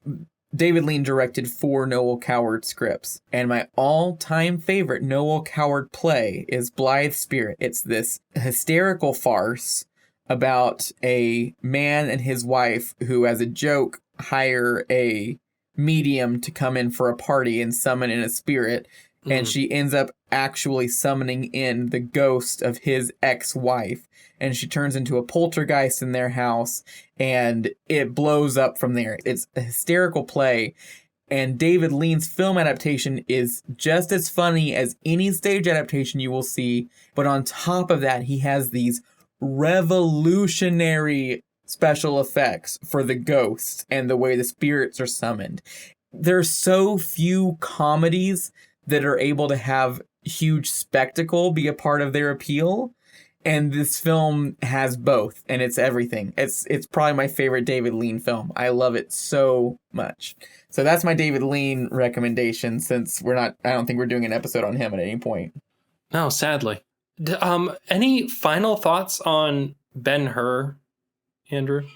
David Lean directed 4 Noel Coward scripts. And my all-time favorite Noel Coward play is Blithe Spirit. It's this hysterical farce about a man and his wife who, as a joke, hire a medium to come in for a party and summon in a spirit. And she ends up actually summoning in the ghost of his ex-wife. And she turns into a poltergeist in their house. And it blows up from there. It's a hysterical play. And David Lean's film adaptation is just as funny as any stage adaptation you will see. But on top of that, he has these revolutionary special effects for the ghosts and the way the spirits are summoned. There's so few comedies that are able to have huge spectacle be a part of their appeal, and this film has both, and it's everything. It's probably my favorite David Lean film. I love it so much. So that's my David Lean recommendation, since I don't think we're doing an episode on him at any point. No, sadly. Any final thoughts on Ben-Hur, Andrew?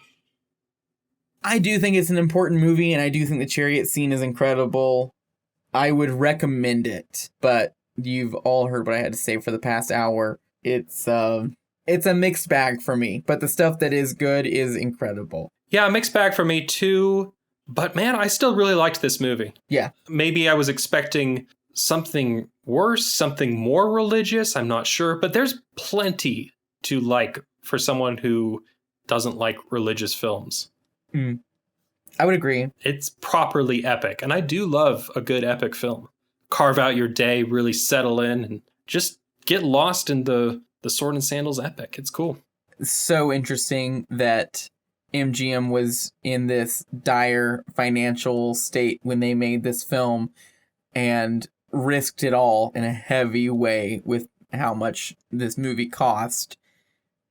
I do think it's an important movie, and I do think the chariot scene is incredible. I would recommend it, but you've all heard what I had to say for the past hour. It's a mixed bag for me, but the stuff that is good is incredible. Yeah, a mixed bag for me too, but man, I still really liked this movie. Yeah. Maybe I was expecting something worse, something more religious, I'm not sure, but there's plenty to like for someone who doesn't like religious films. I would agree. It's properly epic, and I do love a good epic film. Carve out your day, really settle in, and just get lost in the Sword and Sandals epic. It's cool. So interesting that MGM was in this dire financial state when they made this film and risked it all in a heavy way with how much this movie cost.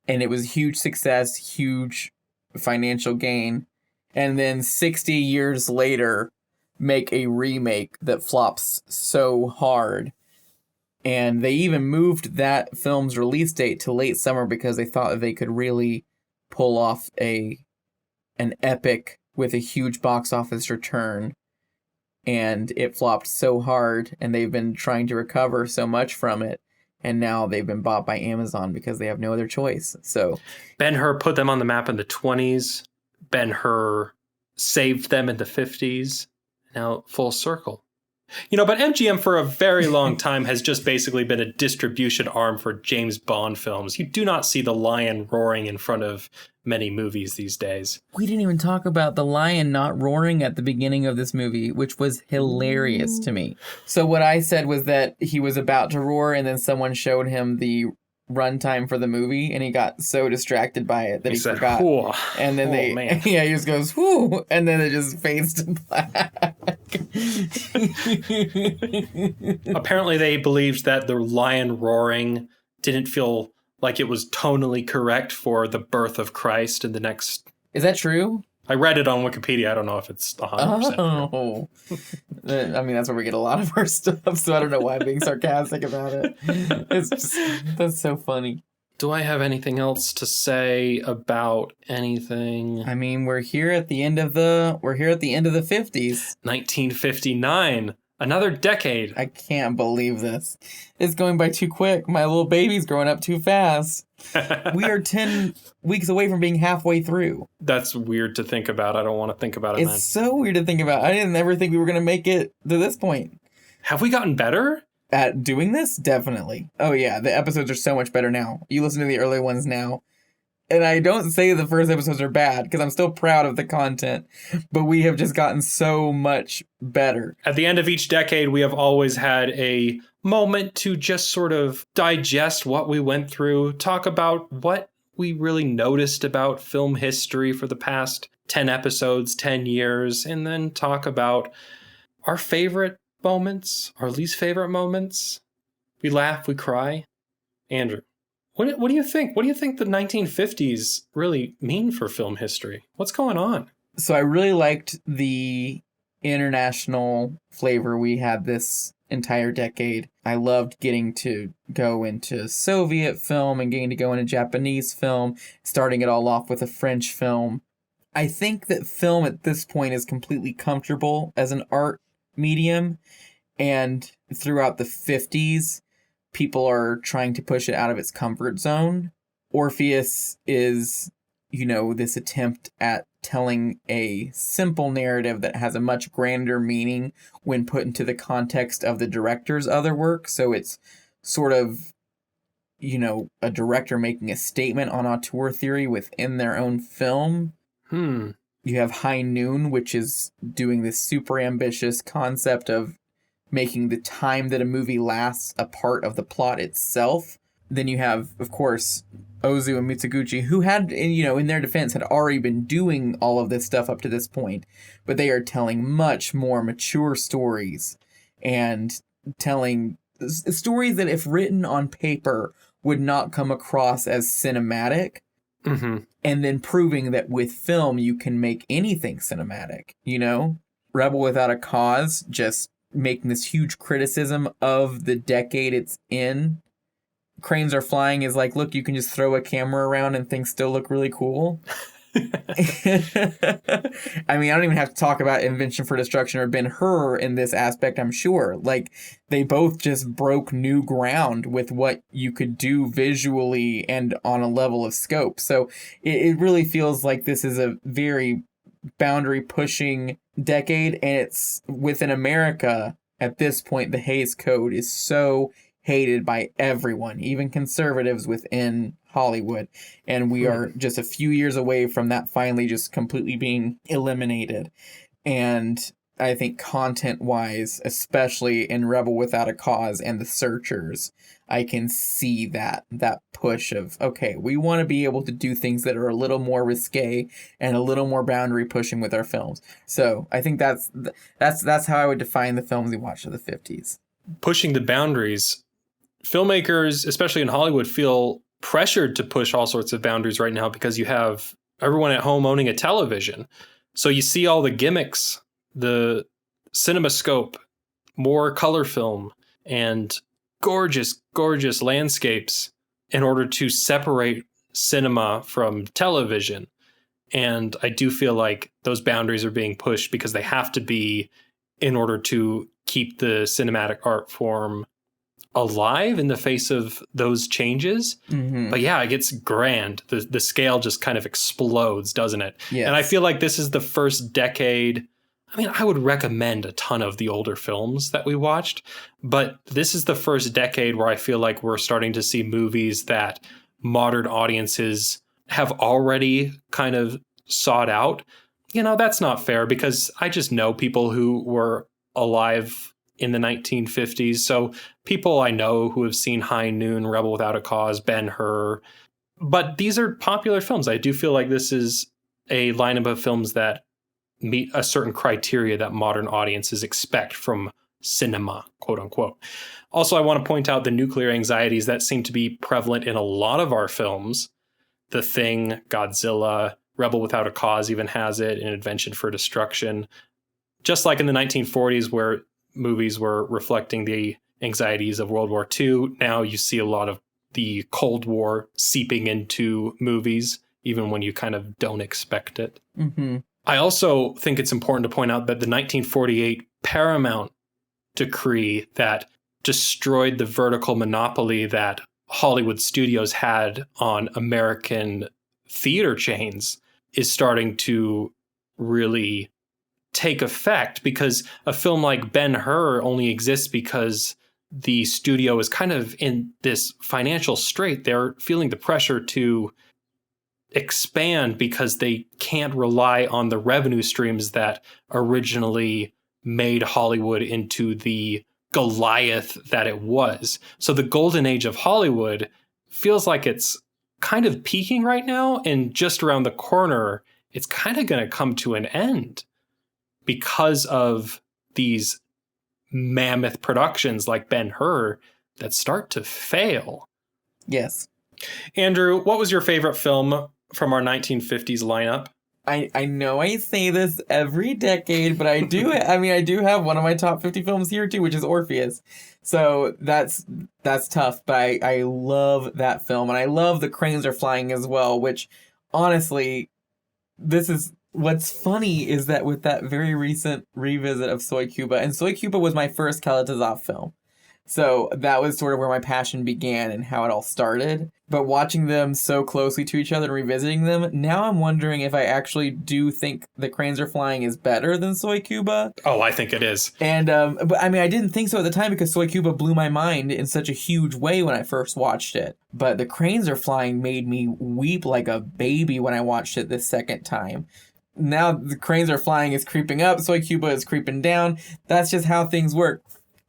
And it was a huge success, huge financial gain. And then 60 years later, make a remake that flops so hard. And they even moved that film's release date to late summer because they thought that they could really pull off an epic with a huge box office return. And it flopped so hard, and they've been trying to recover so much from it. And now they've been bought by Amazon because they have no other choice. So Ben-Hur put them on the map in the 20s. Ben-Hur saved them in the 50s. Now full circle. But MGM for a very long time has just basically been a distribution arm for James Bond films. You do not see the lion roaring in front of many movies these days. We didn't even talk about the lion not roaring at the beginning of this movie, which was hilarious to me. So what I said was that he was about to roar, and then someone showed him the runtime for the movie, and he got so distracted by it that he said, forgot. Whoa. And then he just goes, whoo, and then it just fades to black. Apparently they believed that the lion roaring didn't feel like it was tonally correct for the birth of Christ in the next... Is that true? I read it on Wikipedia. I don't know if it's 100%. Oh. I mean, that's where we get a lot of our stuff, so I don't know why I'm being sarcastic about it. It's just, that's so funny. Do I have anything else to say about anything? I mean, we're here at the end of the 50s. 1959. Another decade. I can't believe this. It's going by too quick. My little baby's growing up too fast. We are 10 weeks away from being halfway through. That's weird to think about. I don't want to think about it, It's so weird to think about. I didn't ever think we were going to make it to this point. Have we gotten better? At doing this? Definitely. Oh yeah, the episodes are so much better now. You listen to the early ones now. And I don't say the first episodes are bad, because I'm still proud of the content, but we have just gotten so much better. At the end of each decade, we have always had a moment to just sort of digest what we went through, talk about what we really noticed about film history for the past 10 episodes, 10 years, and then talk about our favorite moments, our least favorite moments. We laugh, we cry. Andrew, what do you think? What do you think the 1950s really mean for film history? What's going on? So I really liked the international flavor we had this entire decade. I loved getting to go into Soviet film and getting to go into Japanese film, starting it all off with a French film. I think that film at this point is completely comfortable as an art medium, and throughout the 50s, people are trying to push it out of its comfort zone. Orpheus is, this attempt at telling a simple narrative that has a much grander meaning when put into the context of the director's other work. So it's sort of, a director making a statement on auteur theory within their own film. You have High Noon, which is doing this super ambitious concept of making the time that a movie lasts a part of the plot itself. Then you have, of course, Ozu and Mitsuguchi, who had, in their defense, had already been doing all of this stuff up to this point, but they are telling much more mature stories and telling stories that, if written on paper, would not come across as cinematic. Mm-hmm. And then proving that with film, you can make anything cinematic, Rebel Without a Cause, just making this huge criticism of the decade it's in. Cranes Are Flying is like, look, you can just throw a camera around and things still look really cool. I mean, I don't even have to talk about Invention for Destruction or Ben-Hur in this aspect, I'm sure. Like, they both just broke new ground with what you could do visually and on a level of scope. So it really feels like this is a very boundary-pushing decade, and it's within America at this point. The Hays Code is so hated by everyone, even conservatives within Hollywood, and we are just a few years away from that finally just completely being eliminated. And I think content-wise, especially in Rebel Without a Cause and The Searchers, I can see that push of, okay, we want to be able to do things that are a little more risque and a little more boundary pushing with our films. So I think that's how I would define the films we watched of the 50s. Pushing the boundaries. Filmmakers, especially in Hollywood, feel pressured to push all sorts of boundaries right now because you have everyone at home owning a television. So you see all the gimmicks, the CinemaScope, more color film, and gorgeous, gorgeous landscapes in order to separate cinema from television. And I do feel like those boundaries are being pushed because they have to be in order to keep the cinematic art form alive in the face of those changes. Mm-hmm. But yeah, it gets grand. The scale just kind of explodes, doesn't it? Yes. And I feel like this is the first decade. I mean, I would recommend a ton of the older films that we watched, but this is the first decade where I feel like we're starting to see movies that modern audiences have already kind of sought out. That's not fair because I just know people who were alive in the 1950s. So people I know who have seen High Noon, Rebel Without a Cause, Ben-Hur. But these are popular films. I do feel like this is a lineup of films that meet a certain criteria that modern audiences expect from cinema, quote unquote. Also, I want to point out the nuclear anxieties that seem to be prevalent in a lot of our films. The Thing, Godzilla, Rebel Without a Cause even has it, in Invention for Destruction. Just like in the 1940s where movies were reflecting the anxieties of World War II, now you see a lot of the Cold War seeping into movies, even when you kind of don't expect it. Mm-hmm. I also think it's important to point out that the 1948 Paramount decree that destroyed the vertical monopoly that Hollywood studios had on American theater chains is starting to really take effect, because a film like Ben-Hur only exists because the studio is kind of in this financial strait. They're feeling the pressure to expand because they can't rely on the revenue streams that originally made Hollywood into the Goliath that it was. So the golden age of Hollywood feels like it's kind of peaking right now, and just around the corner, it's kind of going to come to an end because of these mammoth productions like Ben-Hur that start to fail. Yes. Andrew, what was your favorite film from our 1950s lineup? I know I say this every decade, but I do I do have one of my top 50 films here too, which is Orpheus. So that's tough, but I love that film, and I love The Cranes Are Flying as well, which honestly, this is what's funny is that with that very recent revisit of Soy Cuba, and Soy Cuba was my first Kalatazov film. So that was sort of where my passion began and how it all started. But watching them so closely to each other and revisiting them, now I'm wondering if I actually do think The Cranes Are Flying is better than Soy Cuba. Oh, I think it is. And, but I didn't think so at the time because Soy Cuba blew my mind in such a huge way when I first watched it. But The Cranes Are Flying made me weep like a baby when I watched it this second time. Now The Cranes Are Flying is creeping up, Soy Cuba is creeping down. That's just how things work.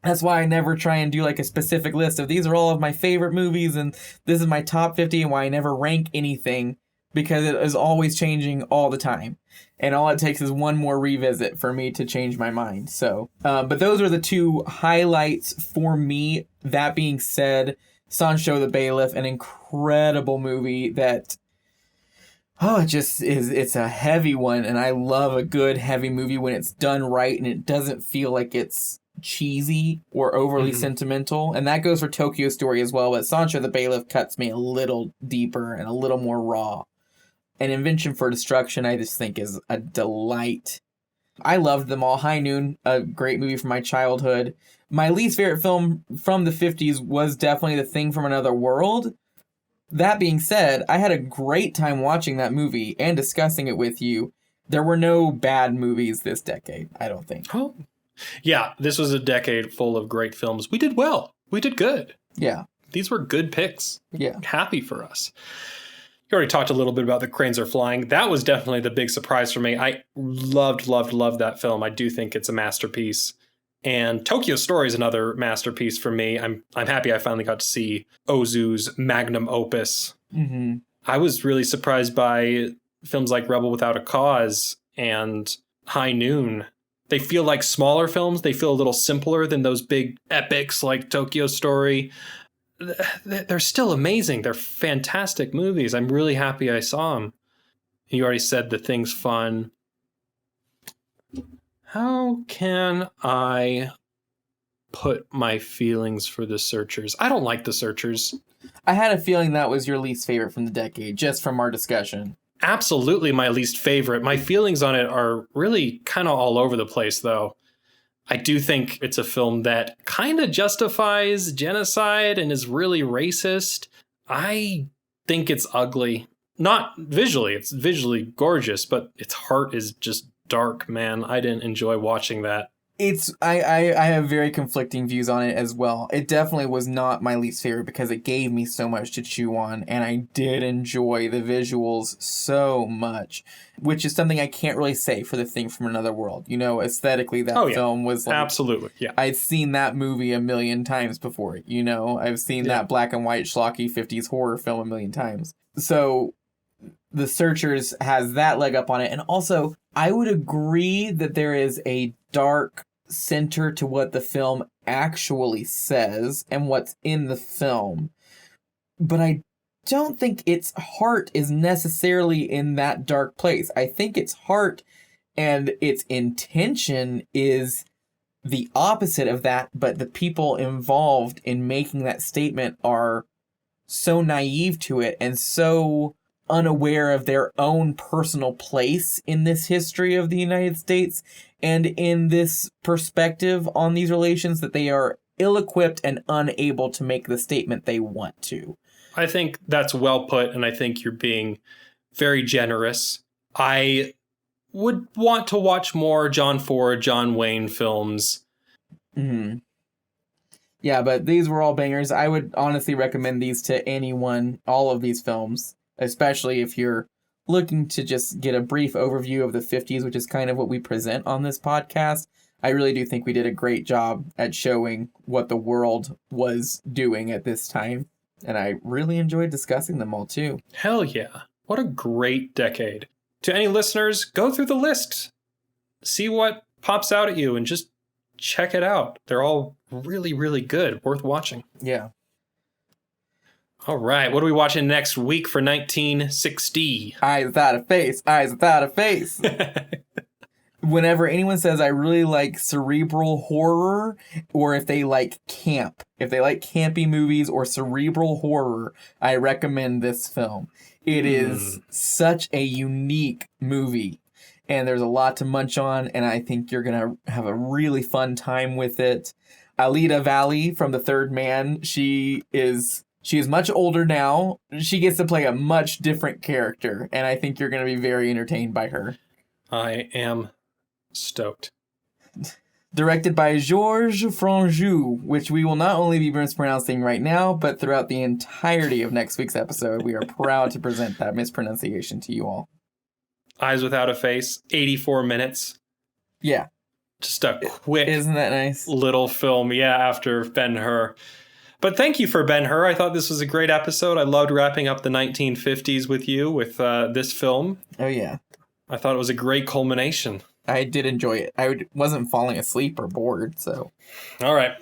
That's why I never try and do like a specific list of these are all of my favorite movies and this is my top 50, and why I never rank anything, because it is always changing all the time. And all it takes is one more revisit for me to change my mind. So, but those are the two highlights for me. That being said, Sancho the Bailiff, an incredible movie that, it just is, it's a heavy one. And I love a good heavy movie when it's done right and it doesn't feel like it's cheesy or overly sentimental, and that goes for Tokyo Story as well, but Sancho the Bailiff cuts me a little deeper and a little more raw. And Invention for Destruction, I just think, is a delight. I loved them all. High Noon, a great movie from my childhood. My least favorite film from the 50s was definitely The Thing from Another World. That being said, I had a great time watching that movie and discussing it with you. There were no bad movies this decade, I don't think. Oh. Yeah, this was a decade full of great films. We did well. We did good. Yeah. These were good picks. Yeah. Happy for us. You already talked a little bit about The Cranes Are Flying. That was definitely the big surprise for me. I loved that film. I do think it's a masterpiece. And Tokyo Story is another masterpiece for me. I'm happy I finally got to see Ozu's magnum opus. Mm-hmm. I was really surprised by films like Rebel Without a Cause and High Noon. They feel like smaller films. They feel a little simpler than those big epics like Tokyo Story. They're still amazing. They're fantastic movies. I'm really happy I saw them. You already said The Thing's fun. How can I put my feelings for The Searchers? I don't like The Searchers. I had a feeling that was your least favorite from the decade, just from our discussion. Absolutely my least favorite. My feelings on it are really kind of all over the place, though. I do think it's a film that kind of justifies genocide and is really racist. I think it's ugly. Not visually. It's visually gorgeous, but its heart is just dark, man. I didn't enjoy watching that. I have very conflicting views on it as well. It definitely was not my least favorite because it gave me so much to chew on, and I did enjoy the visuals so much, which is something I can't really say for The Thing from Another World. You know, aesthetically, that film was like... Absolutely, yeah. I'd seen that movie a million times before, you know? I've seen that black and white schlocky 50s horror film a million times. So The Searchers has that leg up on it, and also, I would agree that there is a dark center to what the film actually says and what's in the film. But I don't think its heart is necessarily in that dark place. I think its heart and its intention is the opposite of that, but the people involved in making that statement are so naive to it and so unaware of their own personal place in this history of the United States and in this perspective on these relations that they are ill-equipped and unable to make the statement they want to. I think that's well put, and I think you're being very generous. I would want to watch more John Ford, John Wayne films. Mm-hmm. Yeah, but these were all bangers. I would honestly recommend these to anyone, all of these films, especially if you're looking to just get a brief overview of the 50s, which is kind of what we present on this podcast. I really do think we did a great job at showing what the world was doing at this time. And I really enjoyed discussing them all too. Hell yeah. What a great decade. To any listeners, go through the list. See what pops out at you and just check it out. They're all really, really good. Worth watching. Yeah. All right. What are we watching next week for 1960? Eyes Without a Face. Eyes Without a Face. Whenever anyone says I really like cerebral horror, or if they like camp, if they like campy movies or cerebral horror, I recommend this film. It is such a unique movie, and there's a lot to munch on, and I think you're going to have a really fun time with it. Alida Valli from The Third Man, she is much older now. She gets to play a much different character, and I think you're going to be very entertained by her. I am stoked. Directed by Georges Franju, which we will not only be mispronouncing right now, but throughout the entirety of next week's episode. We are proud to present that mispronunciation to you all. Eyes Without a Face, 84 minutes. Yeah. Just a quick, isn't that nice? Little film, yeah, after Ben-Hur. But thank you for Ben-Hur. I thought this was a great episode. I loved wrapping up the 1950s with you with this film. Oh, yeah. I thought it was a great culmination. I did enjoy it. I wasn't falling asleep or bored, so. All right.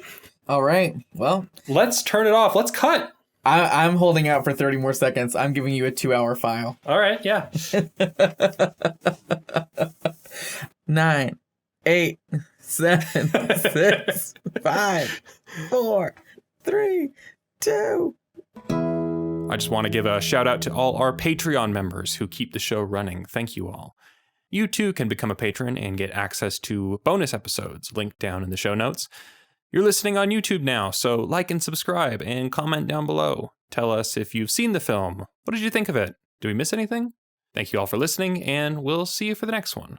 Well. Let's turn it off. Let's cut. I'm holding out for 30 more seconds. I'm giving you a 2-hour file. All right, yeah. 9, 8, 7, 6, 5, 4, 3, 2. I just want to give a shout out to all our Patreon members who keep the show running. Thank you all. You too can become a patron and get access to bonus episodes linked down in the show notes. You're listening on YouTube now, so like and subscribe and comment down below. Tell us if you've seen the film. What did you think of it? Did we miss anything? Thank you all for listening, and we'll see you for the next one.